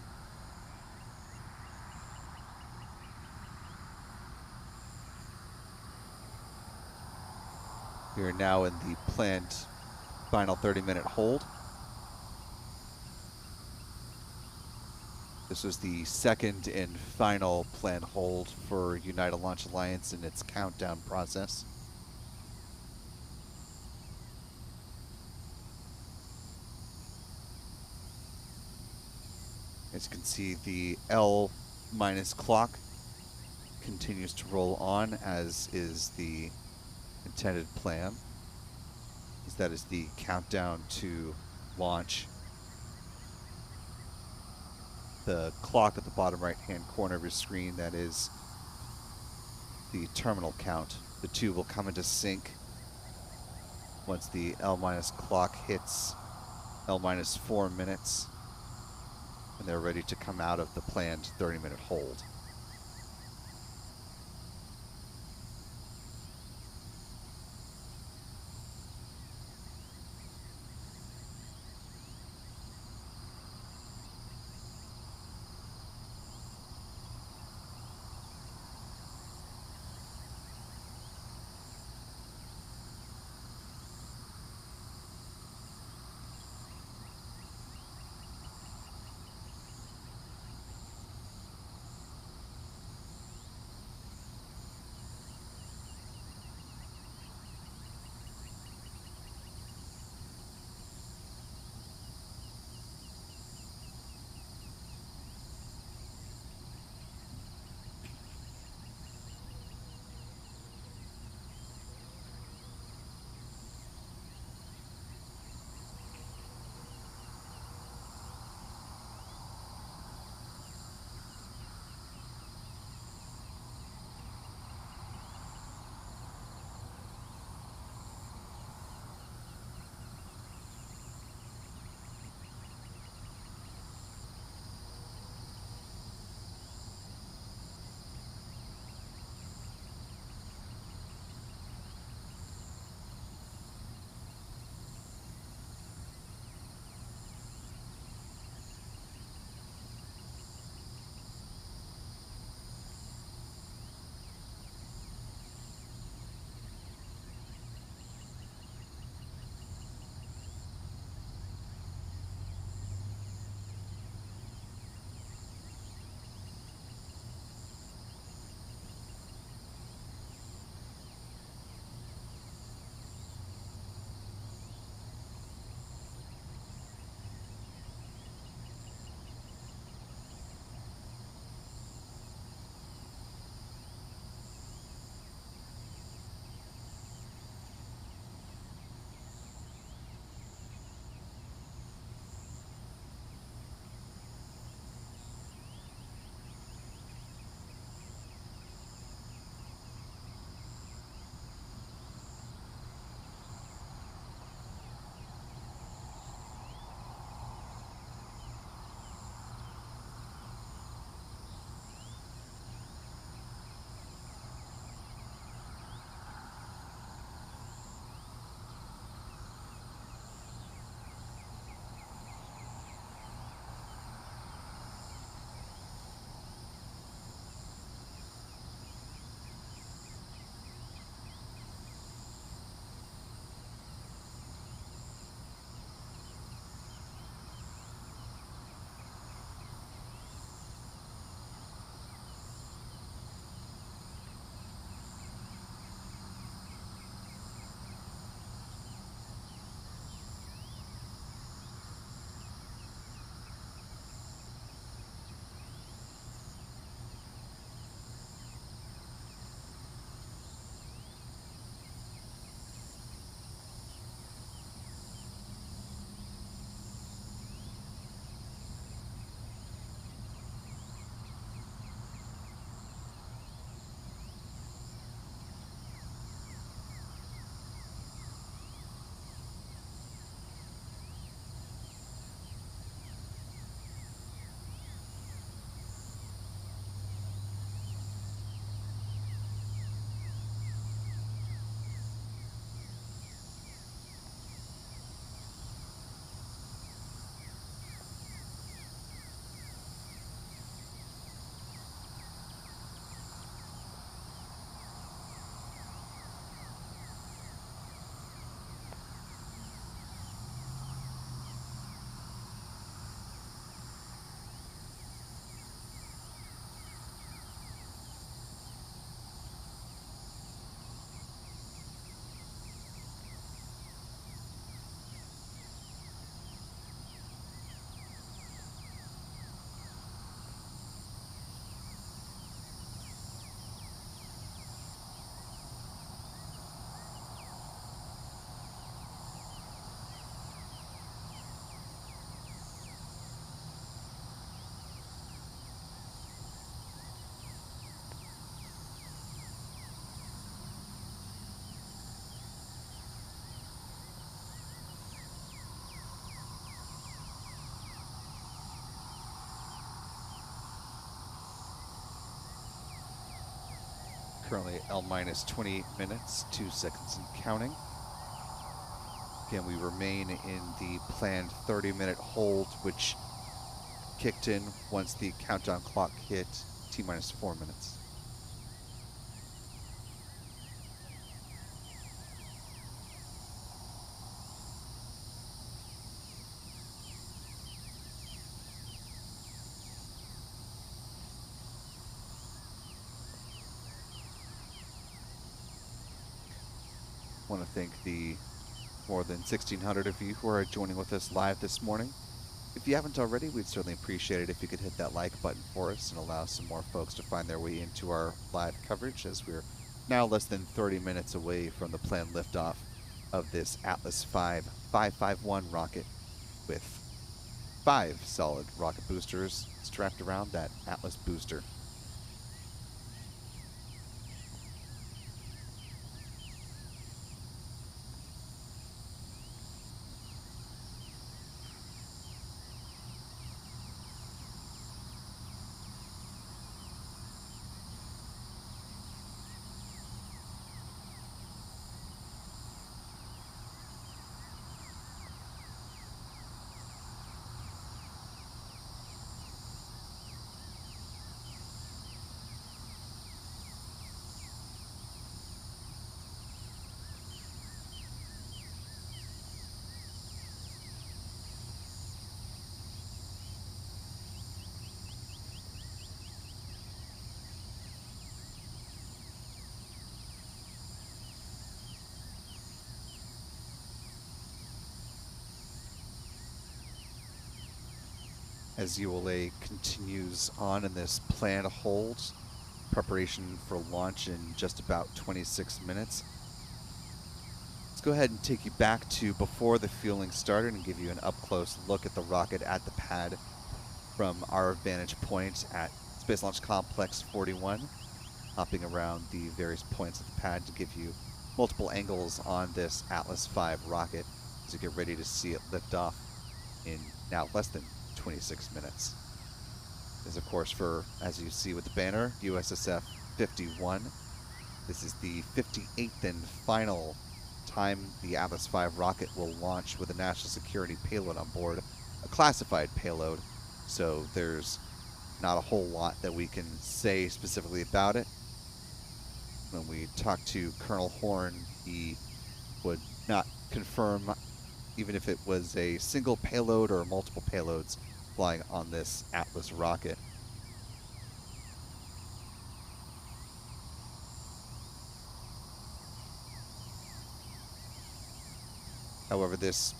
We are now in the planned final 30-minute hold. This was the second and final planned hold for United Launch Alliance in its countdown process. As you can see, the L- clock continues to roll on, as is the intended plan. As that is the countdown to launch. The clock at the bottom right-hand corner of your screen, that is the terminal count. The two will come into sync once the L- clock hits L-4 minutes, and they're ready to come out of the planned 30-minute hold. Currently L minus 28 minutes, 2 seconds and counting. Again, we remain in the planned 30-minute hold, which kicked in once the countdown clock hit T minus 4 minutes. I want to thank the more than 1,600 of you who are joining with us live this morning. If you haven't already, we'd certainly appreciate it if you could hit that like button for us and allow some more folks to find their way into our live coverage, as we're now less than 30 minutes away from the planned liftoff of this Atlas V 551 rocket with 5 solid rocket boosters strapped around that Atlas booster. As ULA continues on in this planned hold, preparation for launch in just about 26 minutes. Let's go ahead and take you back to before the fueling started and give you an up-close look at the rocket at the pad from our vantage point at Space Launch Complex 41, hopping around the various points of the pad to give you multiple angles on this Atlas V rocket as you get ready to see it lift off in now less than 26 minutes. This is, of course, for, as you see with the banner, USSF 51. This is the 58th and final time the Atlas V rocket will launch with a national security payload on board, a classified payload, so there's not a whole lot that we can say specifically about it. When we talked to Colonel Horn, he would not confirm even if it was a single payload or multiple payloads flying on this Atlas rocket. However, this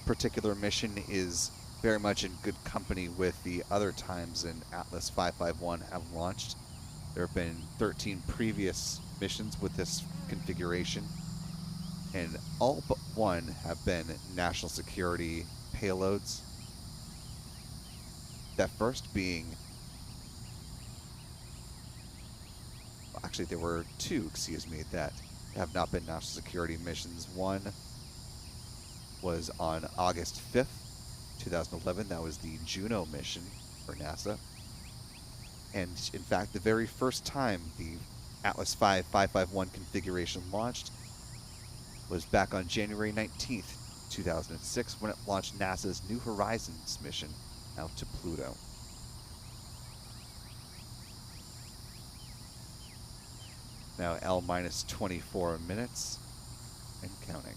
particular mission is very much in good company with the other times an Atlas 551 have launched. There have been 13 previous missions with this configuration, and all but one have been national security payloads. That first being, actually there were two, excuse me, that have not been national security missions. One was on August 5th, 2011. That was the Juno mission for NASA. And in fact, the very first time the Atlas V 551 configuration launched was back on January 19th, 2006, when it launched NASA's New Horizons mission out to Pluto. Now L minus 24 minutes and counting.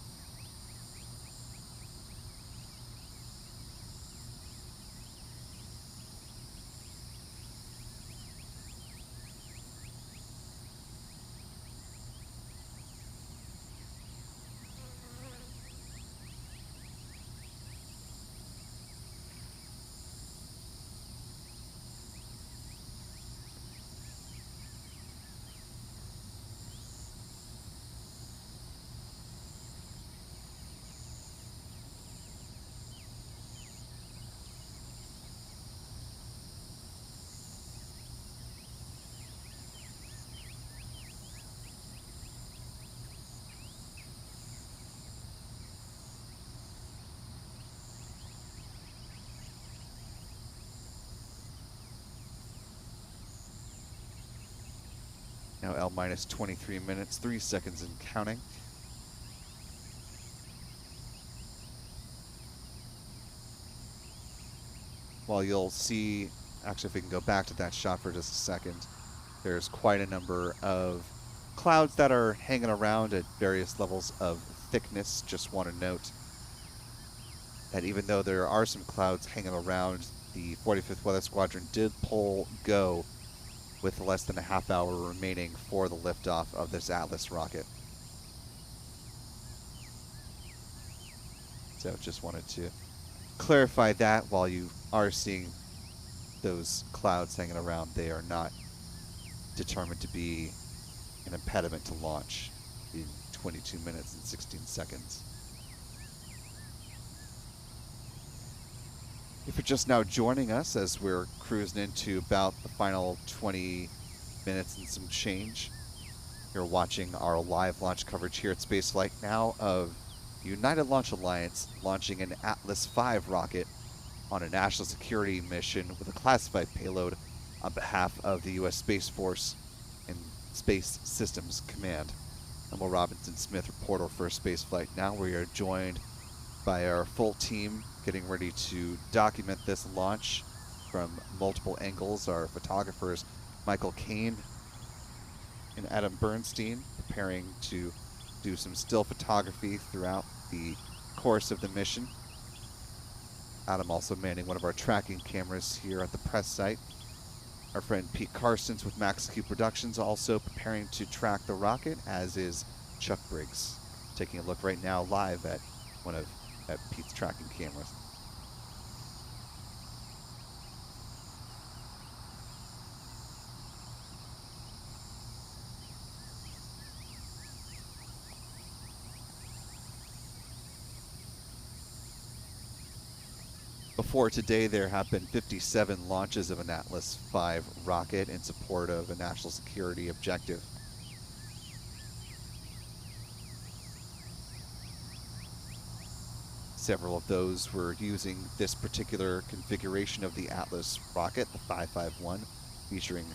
Now L minus 23 minutes, 3 seconds and counting. While you'll see, actually if we can go back to that shot for just a second, there's quite a number of clouds that are hanging around at various levels of thickness. Just want to note that even though there are some clouds hanging around, the 45th Weather Squadron did pull go with less than a half hour remaining for the liftoff of this Atlas rocket. So just wanted to clarify that. While you are seeing those clouds hanging around, they are not determined to be an impediment to launch in 22 minutes and 16 seconds. If you're just now joining us as we're cruising into about the final 20 minutes and some change, you're watching our live launch coverage here at Spaceflight Now of United Launch Alliance launching an Atlas V rocket on a national security mission with a classified payload on behalf of the U.S. Space Force and Space Systems Command. I'm Will Robinson Smith, reporter for Spaceflight Now. We are joined by our full team getting ready to document this launch from multiple angles. Our photographers, Michael Kane and Adam Bernstein, preparing to do some still photography throughout the course of the mission. Adam also manning one of our tracking cameras here at the press site. Our friend Pete Carstens with Max Q Productions also preparing to track the rocket, as is Chuck Briggs, taking a look right now live at one of Pete's tracking cameras. Before today, there have been 57 launches of an Atlas V rocket in support of a national security objective. Several of those were using this particular configuration of the Atlas rocket, the 551, featuring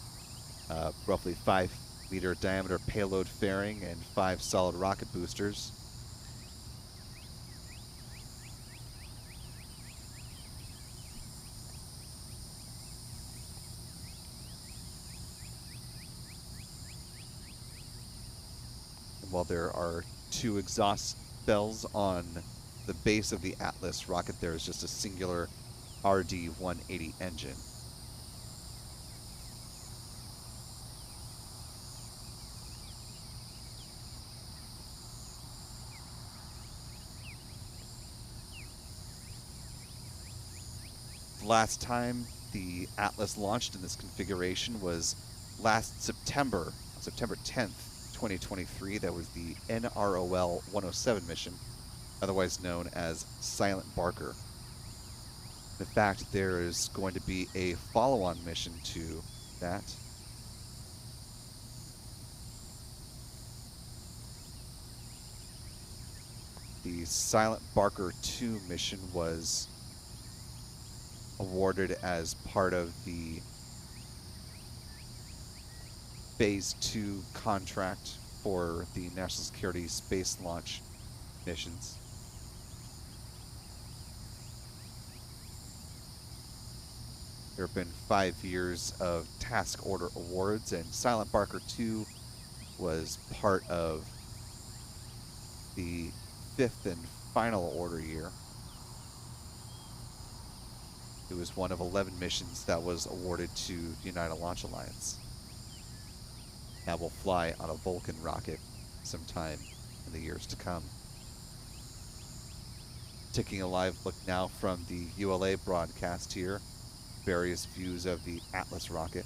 roughly 5-meter diameter payload fairing and 5 solid rocket boosters. And while there are 2 exhaust bells on the base of the Atlas rocket, there is just a singular RD-180 engine. The last time the Atlas launched in this configuration was last September, September 10th, 2023. That was the NROL 107 mission, otherwise known as Silent Barker. In fact, there is going to be a follow-on mission to that. The Silent Barker 2 mission was awarded as part of the Phase 2 contract for the National Security Space Launch missions. There have been 5 years of task order awards, and Silent Barker 2 was part of the 5th and final order year. It was one of 11 missions that was awarded to the United Launch Alliance. That will fly on a Vulcan rocket sometime in the years to come. Taking a live look now from the ULA broadcast here, various views of the Atlas rocket.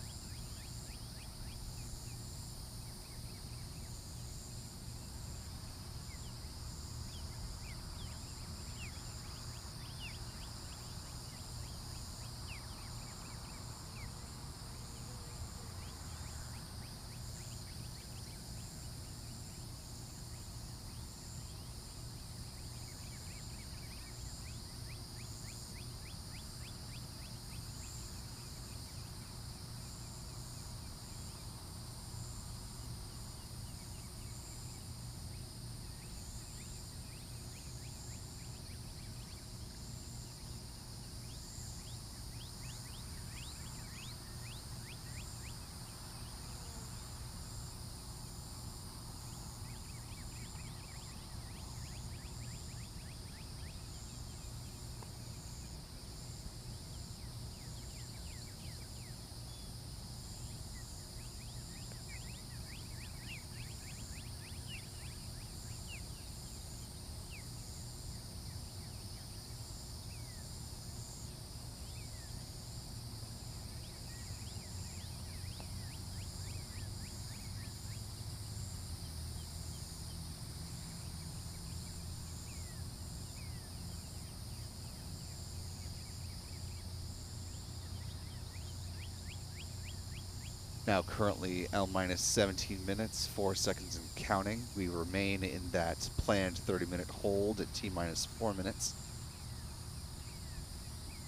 Now currently L minus 17 minutes, 4 seconds and counting. We remain in that planned 30-minute hold at T minus 4 minutes.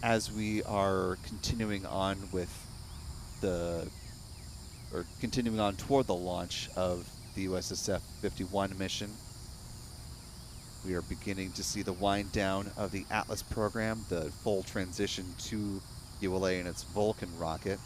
As we are continuing on with continuing on toward the launch of the USSF 51 mission, we are beginning to see the wind down of the Atlas program, the full transition to ULA and its Vulcan rocket.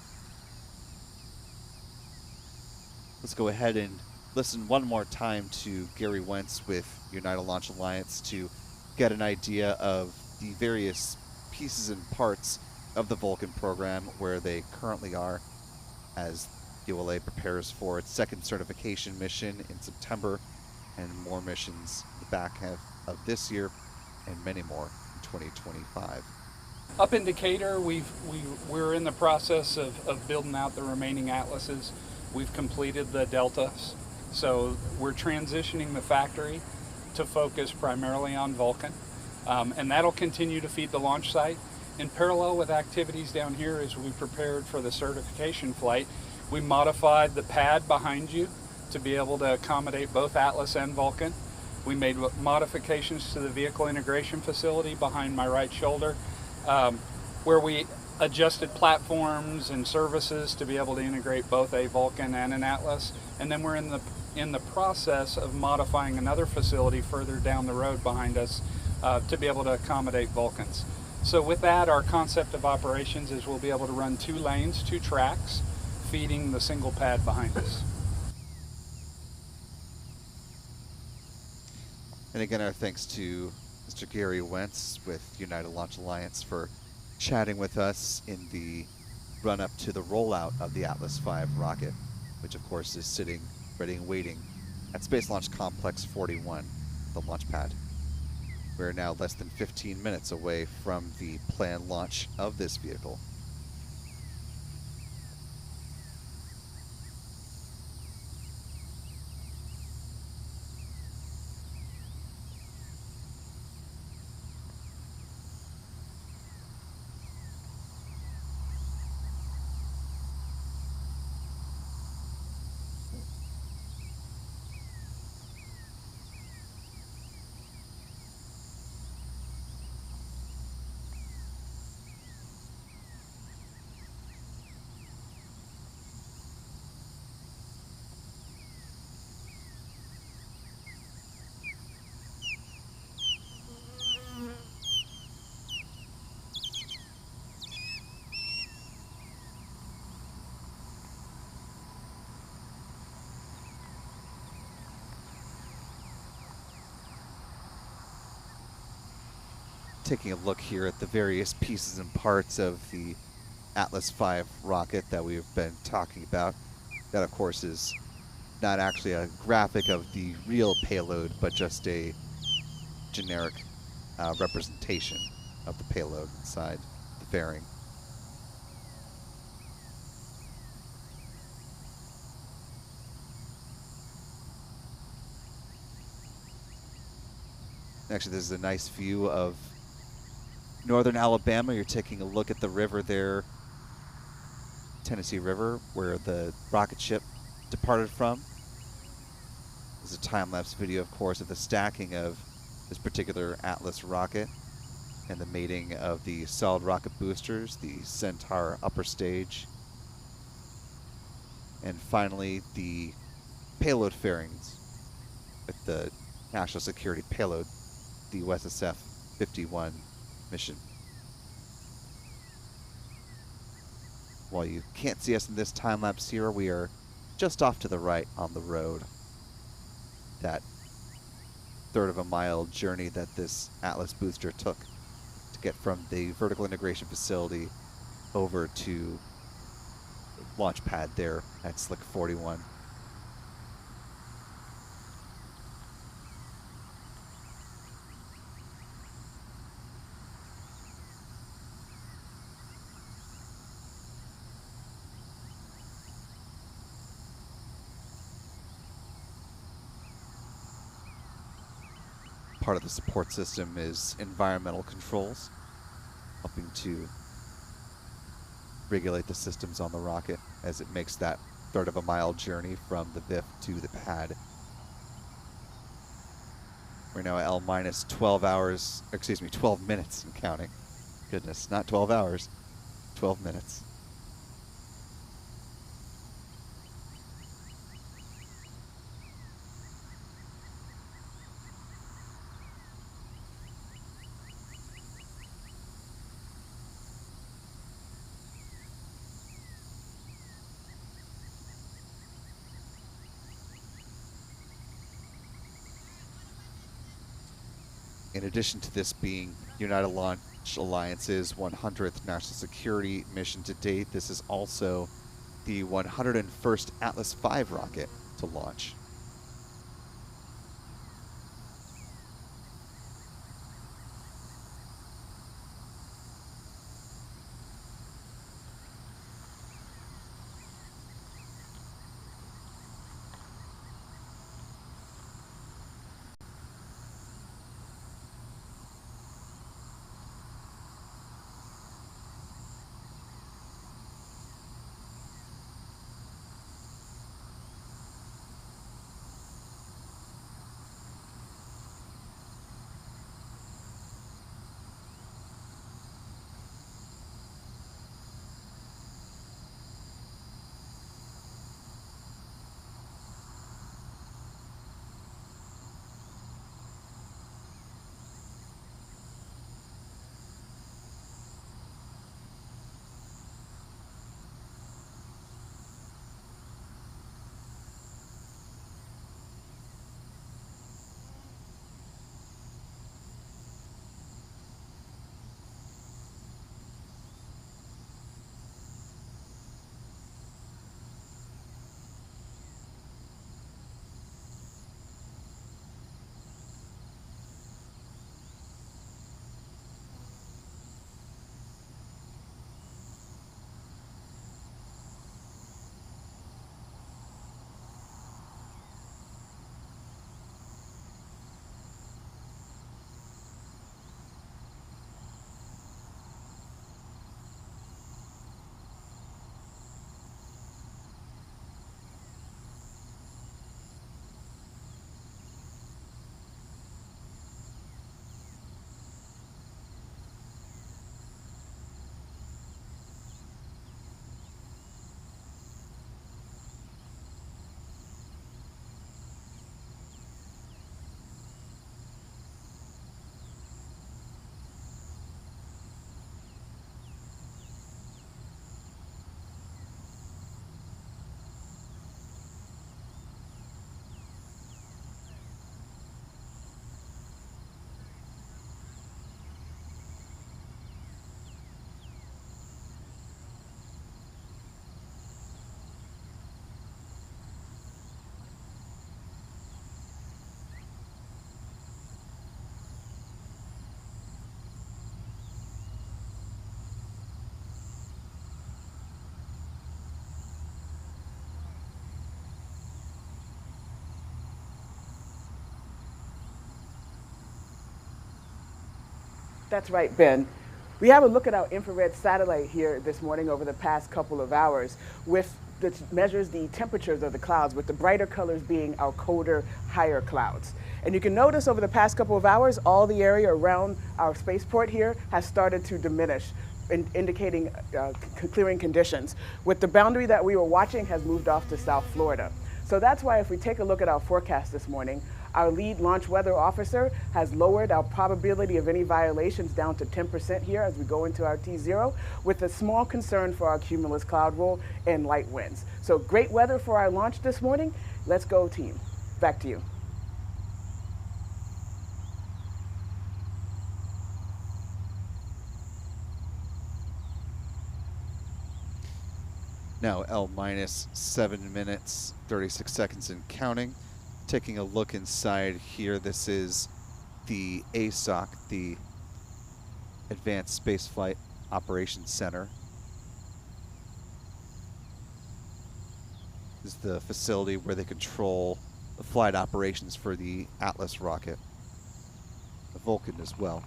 Let's go ahead and listen one more time to Gary Wentz with United Launch Alliance to get an idea of the various pieces and parts of the Vulcan program, where they currently are as ULA prepares for its second certification mission in September, and more missions in the back half of this year, and many more in 2025. Up in Decatur, we're in the process of building out the remaining Atlases. We've completed the Deltas, so we're transitioning the factory to focus primarily on Vulcan, and that'll continue to feed the launch site. In parallel with activities down here, as we prepared for the certification flight, we modified the pad behind you to be able to accommodate both Atlas and Vulcan. We made modifications to the vehicle integration facility behind my right shoulder, where we adjusted platforms and services to be able to integrate both a Vulcan and an Atlas. And then we're in the process of modifying another facility further down the road behind us to be able to accommodate Vulcans. So with that, our concept of operations is we'll be able to run 2 lanes, 2 tracks, feeding the single pad behind us. And again, our thanks to Mr. Gary Wentz with United Launch Alliance for chatting with us in the run-up to the rollout of the Atlas V rocket, which of course is sitting ready and waiting at Space Launch Complex 41, the launch pad. We're now less than 15 minutes away from the planned launch of this vehicle. Taking a look here at the various pieces and parts of the Atlas V rocket that we've been talking about. That, of course, is not actually a graphic of the real payload, but just a generic representation of the payload inside the fairing. Actually, this is a nice view of northern Alabama. You're taking a look at the river there, Tennessee River, where the rocket ship departed from. This is a time-lapse video, of course, of the stacking of this particular Atlas rocket and the mating of the solid rocket boosters, the Centaur upper stage, and finally the payload fairings with the national security payload, the USSF 51 mission. While you can't see us in this time lapse here, we are just off to the right on the road. That third of a mile journey that this Atlas booster took to get from the vertical integration facility over to the launch pad there at Slick 41. Part of the support system is environmental controls, helping to regulate the systems on the rocket as it makes that 1/3 of a mile journey from the VIF to the pad. We're now at L minus 12 hours, excuse me, 12 minutes and counting. Goodness, not 12 hours, 12 minutes. In addition to this being United Launch Alliance's 100th national security mission to date, this is also the 101st Atlas V rocket to launch. That's right, Ben. We have a look at our infrared satellite here this morning over the past couple of hours that measures the temperatures of the clouds, with the brighter colors being our colder, higher clouds. And you can notice over the past couple of hours, all the area around our spaceport here has started to diminish, indicating clearing conditions, with the boundary that we were watching has moved off to South Florida. So that's why if we take a look at our forecast this morning, our lead launch weather officer has lowered our probability of any violations down to 10% here as we go into our T0, with a small concern for our cumulus cloud roll and light winds. So great weather for our launch this morning. Let's go, team. Back to you. Now L minus 7 minutes, 36 seconds and counting. Taking a look inside here, this is the ASOC, the Advanced Spaceflight Operations Center. This is the facility where they control the flight operations for the Atlas rocket, the Vulcan as well.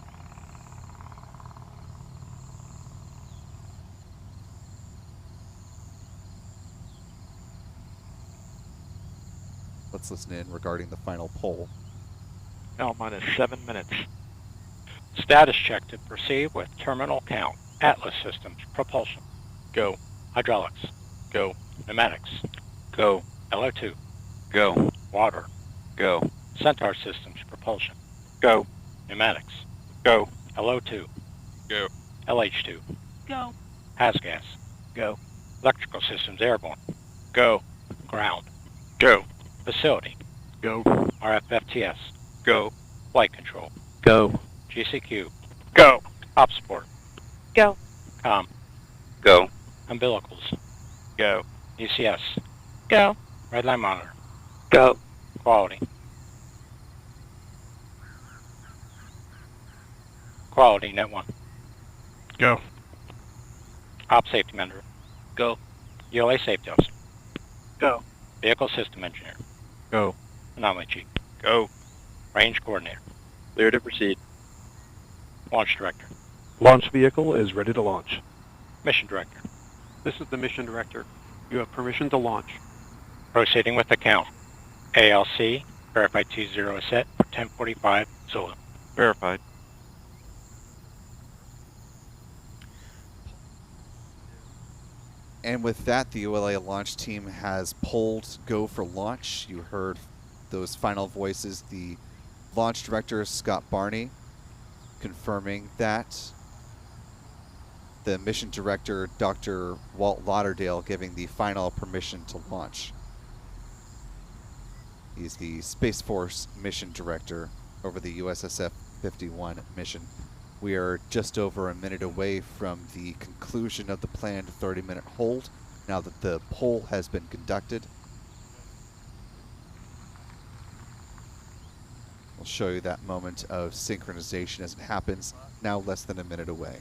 Let's listen in regarding the final poll. Now minus 7 minutes. Status check to proceed with terminal count. Atlas systems, propulsion. Go. Hydraulics. Go. Pneumatics. Go. LO2. Go. Water. Go. Centaur systems, propulsion. Go. Pneumatics. Go. LO2. Go. LH2. Go. HASGAS. Go. Electrical systems, airborne. Go. Ground. Go. Facility. Go. RFFTS. Go. Flight control. Go. GCQ. Go. Op support. Go. Com. Go. Umbilicals. Go. ECS. Go. Redline monitor. Go. Quality. Quality, net 1. Go. Op safety manager. Go. ULA safety officer. Go. Vehicle system engineer. Go. Anomaly chief. Go. Range coordinator. Clear to proceed. Launch director. Launch vehicle is ready to launch. Mission director. This is the mission director. You have permission to launch. Proceeding with the count. ALC, verified 20 is set for 10:45 Zulu. Verified. And with that, the ULA launch team has polled go for launch. You heard those final voices. The launch director, Scott Barney, confirming that. The mission director, Dr. Walt Lauderdale, giving the final permission to launch. He's the Space Force mission director over the USSF 51 mission. We are just over a minute away from the conclusion of the planned 30-minute hold, now that the poll has been conducted. We'll show you that moment of synchronization as it happens, now less than a minute away.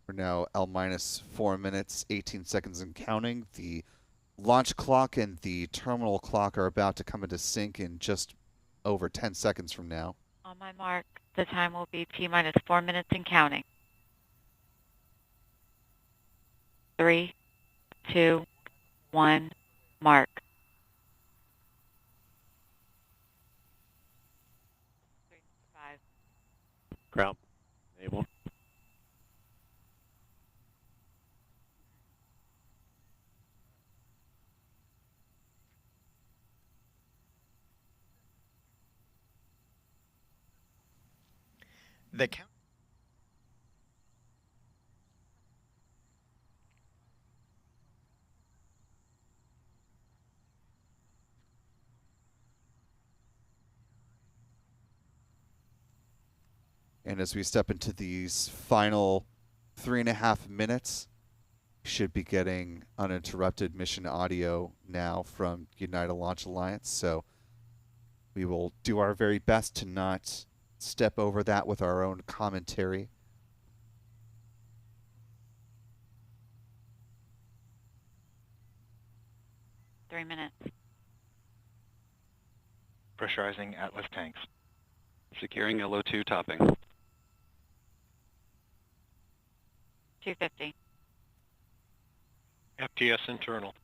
We're now L-4 minutes, 18 seconds and counting. The launch clock and the terminal clock are about to come into sync in just over 10 seconds from now. On my mark, the time will be T-minus 4 minutes and counting. 3, 2, 1, mark. Ground. Enable. The count. And as we step into these final 3.5 minutes, we should be getting uninterrupted mission audio now from United Launch Alliance. So we will do our very best to not step over that with our own commentary. Three minutes. Pressurizing Atlas tanks. Securing LO2 topping. 250. FTS internal.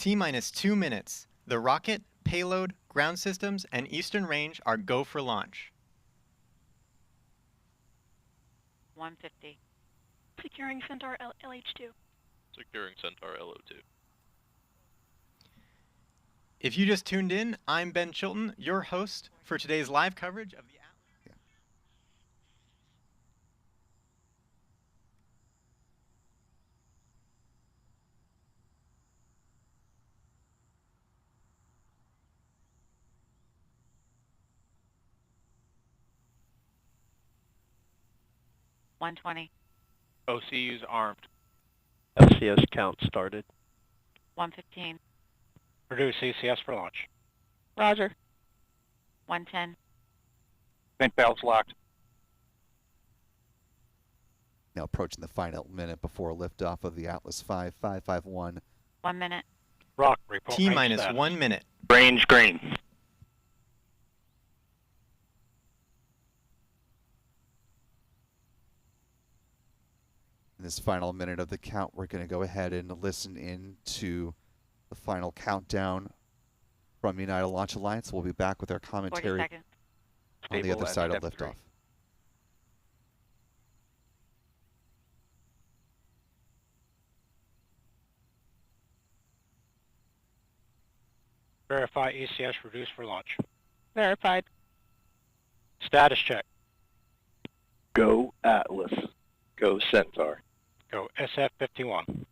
T-minus 2 minutes. The rocket, payload, ground systems, and eastern range are go for launch. 150. Securing Centaur LH2. Securing Centaur LO2. If you just tuned in, I'm Ben Chilton, your host for today's live coverage of the Atlas. 120. OCU's armed. SCS count started. 115. Produce CCS for launch. Roger. 110. Main valves locked. Now approaching the final minute before liftoff of the Atlas 5, 551. 1 minute. Rock, report. T-minus 1 minute. Range green. In this final minute of the count, we're going to go ahead and listen in to the final countdown from United Launch Alliance. We'll be back with our 40 commentary seconds. on the Stable other at side of step 3. liftoff. Verify ECS reduced for launch. Verified. Status check. Go Atlas. Go Centaur. Go SF-51.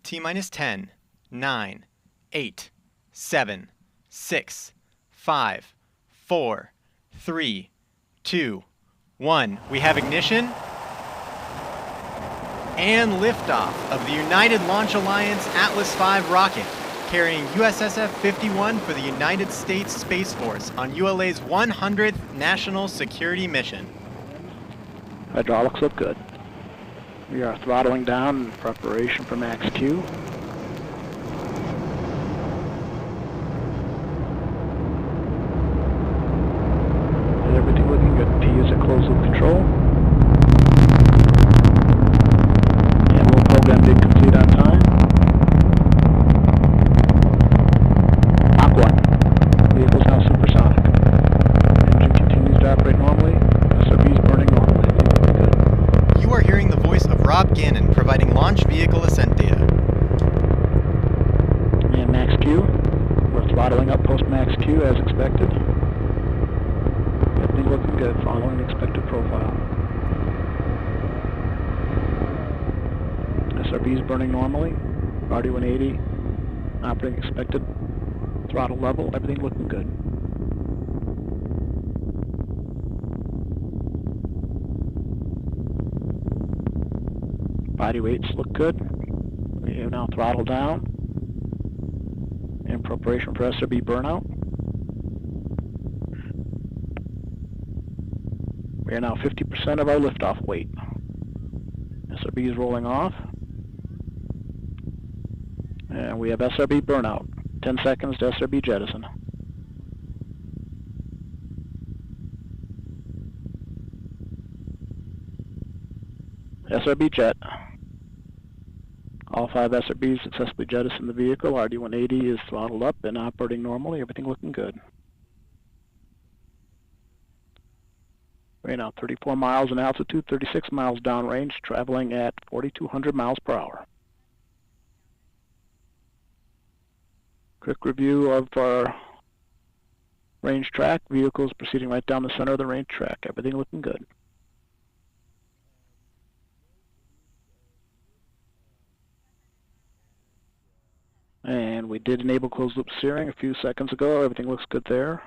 T-minus 10, 9, 8, 7, 6, 5, 4, 3, 2, 1. We have ignition and liftoff of the United Launch Alliance Atlas V rocket, carrying USSF-51 for the United States Space Force on ULA's 100th National Security Mission. Hydraulics look good. We are throttling down in preparation for max Q. Is everything looking good? P is at closed loop control. And we'll program did complete on time. Mach 1. Vehicle's now supersonic. Engine continues to operate normally. SRB is burning normally. Everything looking good. You are hearing the voice of Rob Gannon providing launch vehicle ascent data. And max Q. We're throttling up post max Q as expected. Everything looking good, following the expected profile. SRB is burning normally. RD 180 operating expected throttle level. Everything looking good. Body weights look good. We have now throttled down in preparation for SRB burnout. We are now 50% of our liftoff weight. SRB is rolling off. And we have SRB burnout. 10 seconds to SRB jettison. SRB jet. All 5 SRBs successfully jettisoned the vehicle. RD 180 is throttled up and operating normally. Everything looking good. We're now 34 miles in altitude, 36 miles downrange, traveling at 4,200 miles per hour. Quick review of our range track. Vehicles proceeding right down the center of the range track. Everything looking good. And we did enable closed loop steering a few seconds ago. Everything looks good there.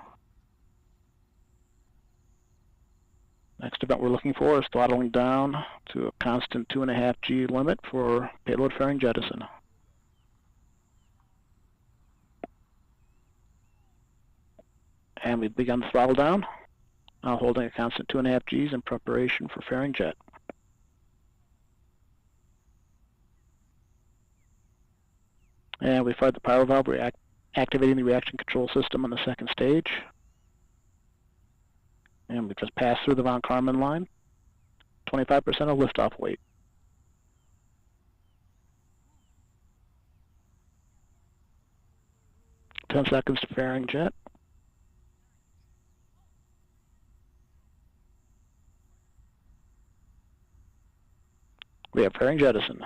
Next event we're looking for is throttling down to a constant 2.5 G limit for payload fairing jettison. And we've begun the throttle down, now holding a constant 2.5 Gs in preparation for fairing jet. And we fired the pyro valve, activating the reaction control system on the second stage. And we just passed through the von Karman line. 25% of liftoff weight. Ten seconds to fairing jet. We have fairing jettison.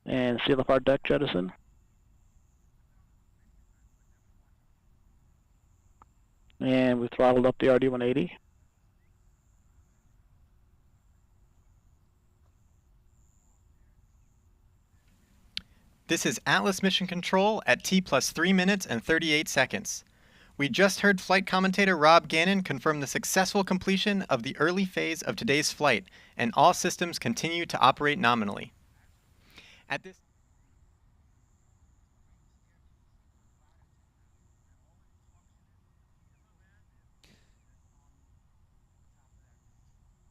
And seal up our deck jettison. And we throttled up the RD-180. This is Atlas Mission Control at T plus 3 minutes and 38 seconds. We just heard flight commentator Rob Gannon confirm the successful completion of the early phase of today's flight, and all systems continue to operate nominally. At this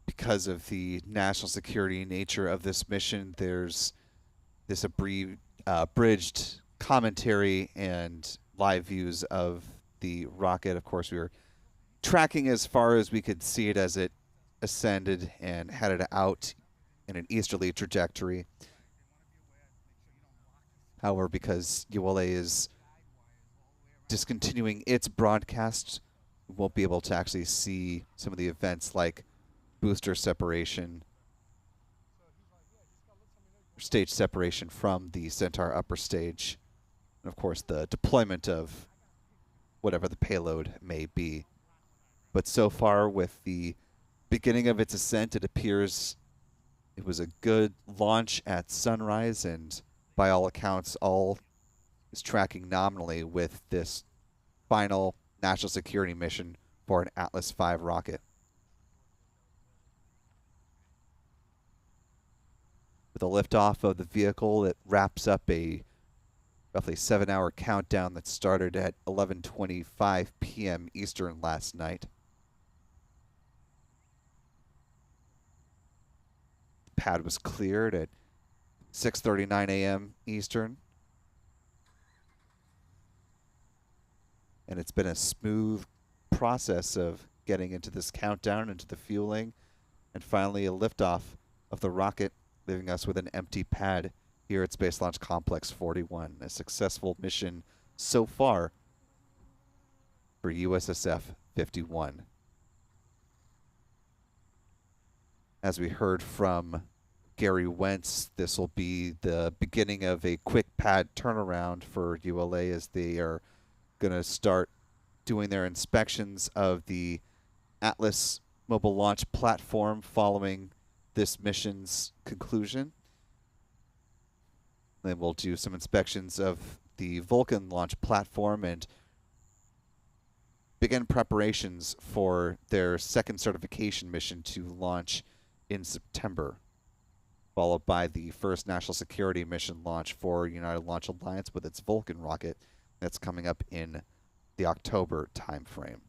Because of the national security nature of this mission, there's this abridged commentary and live views of the rocket. Of course, we were tracking as far as we could see it as it ascended and headed out in an easterly trajectory. However, because ULA is discontinuing its broadcast, we won't be able to actually see some of the events like booster separation, stage separation from the Centaur upper stage, and of course the deployment of whatever the payload may be. But so far, with the beginning of its ascent, it appears it was a good launch at sunrise, and by all accounts, all is tracking nominally with this final national security mission for an Atlas V rocket. With a liftoff of the vehicle, it wraps up a roughly 7-hour countdown that started at 11:25 p.m. Eastern last night. The pad was cleared at 6:39 a.m. Eastern. And it's been a smooth process of getting into this countdown, into the fueling, and finally a liftoff of the rocket, leaving us with an empty pad here at Space Launch Complex 41. A successful mission so far for USSF 51. As we heard from Gary Wentz, this will be the beginning of a quick pad turnaround for ULA as they are going to start doing their inspections of the Atlas mobile launch platform following this mission's conclusion. Then we'll do some inspections of the Vulcan launch platform and begin preparations for their second certification mission to launch in September, followed by the first national security mission launch for United Launch Alliance with its Vulcan rocket that's coming up in the October timeframe.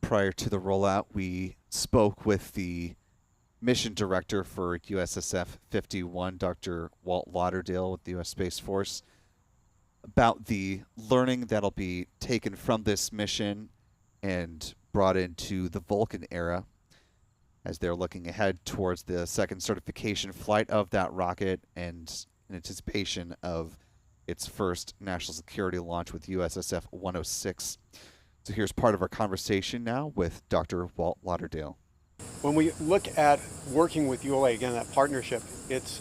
Prior to the rollout, we spoke with the mission director for USSF 51, Dr. Walt Lauderdale with the U.S. Space Force, about the learning that'll be taken from this mission and brought into the Vulcan era as they're looking ahead towards the second certification flight of that rocket and in anticipation of its first national security launch with USSF 106. So here's part of our conversation now with Dr. Walt Lauderdale. When we look at working with ULA, again, that partnership, it's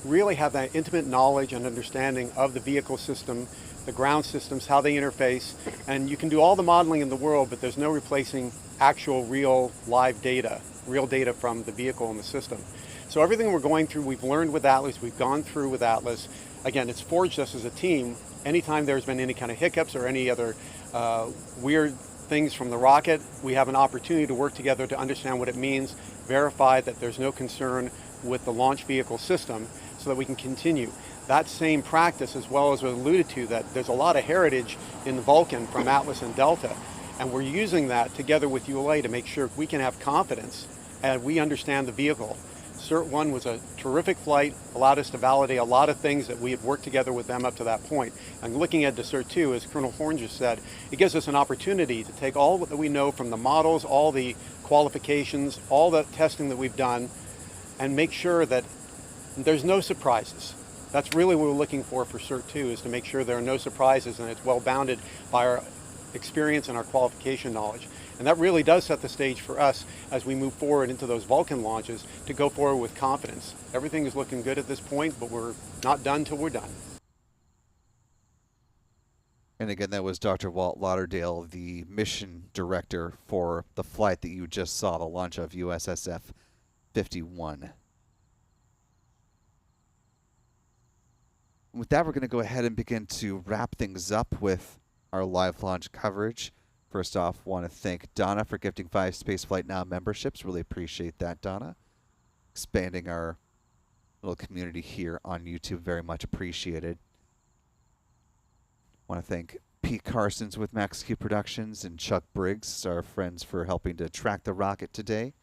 really have that intimate knowledge and understanding of the vehicle system, the ground systems, how they interface, and you can do all the modeling in the world, but there's no replacing actual real live data, real data from the vehicle and the system. So everything we're going through, we've learned with Atlas, we've gone through with Atlas. again, it's forged us as a team. Anytime there's been any kind of hiccups or any other weird things from the rocket, we have an opportunity to work together to understand what it means, verify that there's no concern with the launch vehicle system so that we can continue. That same practice, as well as was alluded to, that there's a lot of heritage in the Vulcan from Atlas and Delta, and we're using that together with ULA to make sure we can have confidence and we understand the vehicle. Cert 1 was a terrific flight, allowed us to validate a lot of things that we had worked together with them up to that point. And looking at the Cert 2, as Colonel Horn just said, it gives us an opportunity to take all that we know from the models, all the qualifications, all the testing that we've done, and make sure that there's no surprises. That's really what we're looking for Cert 2, is to make sure there are no surprises and it's well bounded by our experience and our qualification knowledge. And that really does set the stage for us as we move forward into those Vulcan launches to go forward with confidence. Everything is looking good at this point, but we're not done till we're done. And again, that was Dr. Walt Lauderdale, the mission director for the flight that you just saw, the launch of USSF 51. With that, we're going to go ahead and begin to wrap things up with our live launch coverage. First off, want to thank Donna for gifting 5 Spaceflight Now memberships. Really appreciate that, Donna. Expanding our little community here on YouTube. Very much appreciated. Want to thank Pete Carsons with Max Q Productions and Chuck Briggs, our friends, for helping to track the rocket today.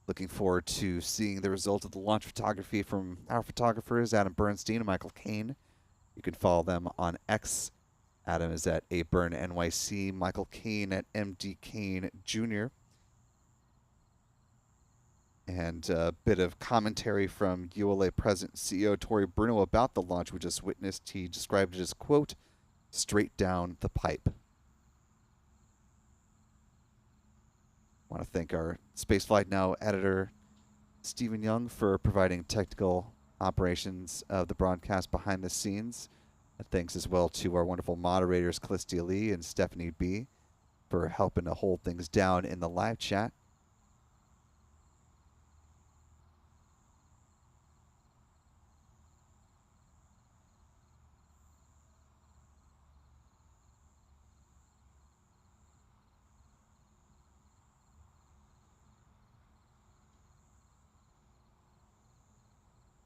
Looking forward to seeing the result of the launch photography from our photographers, Adam Bernstein and Michael Kane. You can follow them on X. Adam is at ABurnNYC, Michael Kane at MD Kane Jr. And a bit of commentary from ULA President CEO Tory Bruno about the launch we just witnessed. He described it as, quote, straight down the pipe. Want to thank our Spaceflight Now editor, Stephen Young, for providing technical operations of the broadcast behind the scenes. Thanks as well to our wonderful moderators, Callistia Lee and Stephanie B, for helping to hold things down in the live chat.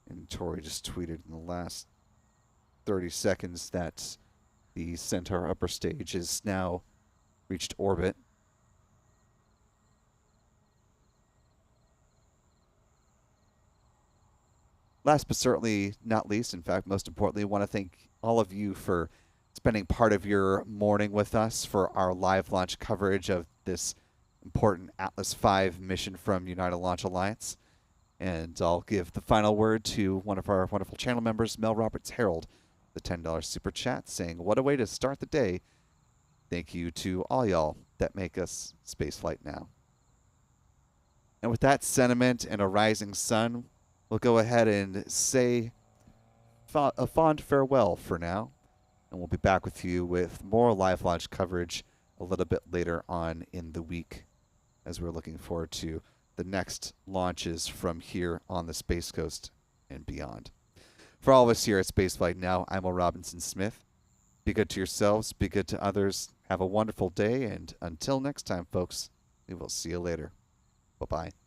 And Tori just tweeted in the last 30 seconds that the Centaur upper stage has now reached orbit. Last but certainly not least, in fact, most importantly, I want to thank all of you for spending part of your morning with us for our live launch coverage of this important Atlas V mission from United Launch Alliance. And I'll give the final word to one of our wonderful channel members, Mel Roberts Harold, the $10 super chat, saying, what a way to start the day. Thank you to all y'all that make us Spaceflight Now. And with that sentiment and a rising sun, we'll go ahead and say a fond farewell for now. And we'll be back with you with more live launch coverage a little bit later on in the week, as we're looking forward to the next launches from here on the Space Coast and beyond. For all of us here at Spaceflight Now, I'm Will Robinson Smith. Be good to yourselves, be good to others. Have a wonderful day, and until next time, folks, we will see you later. Bye-bye.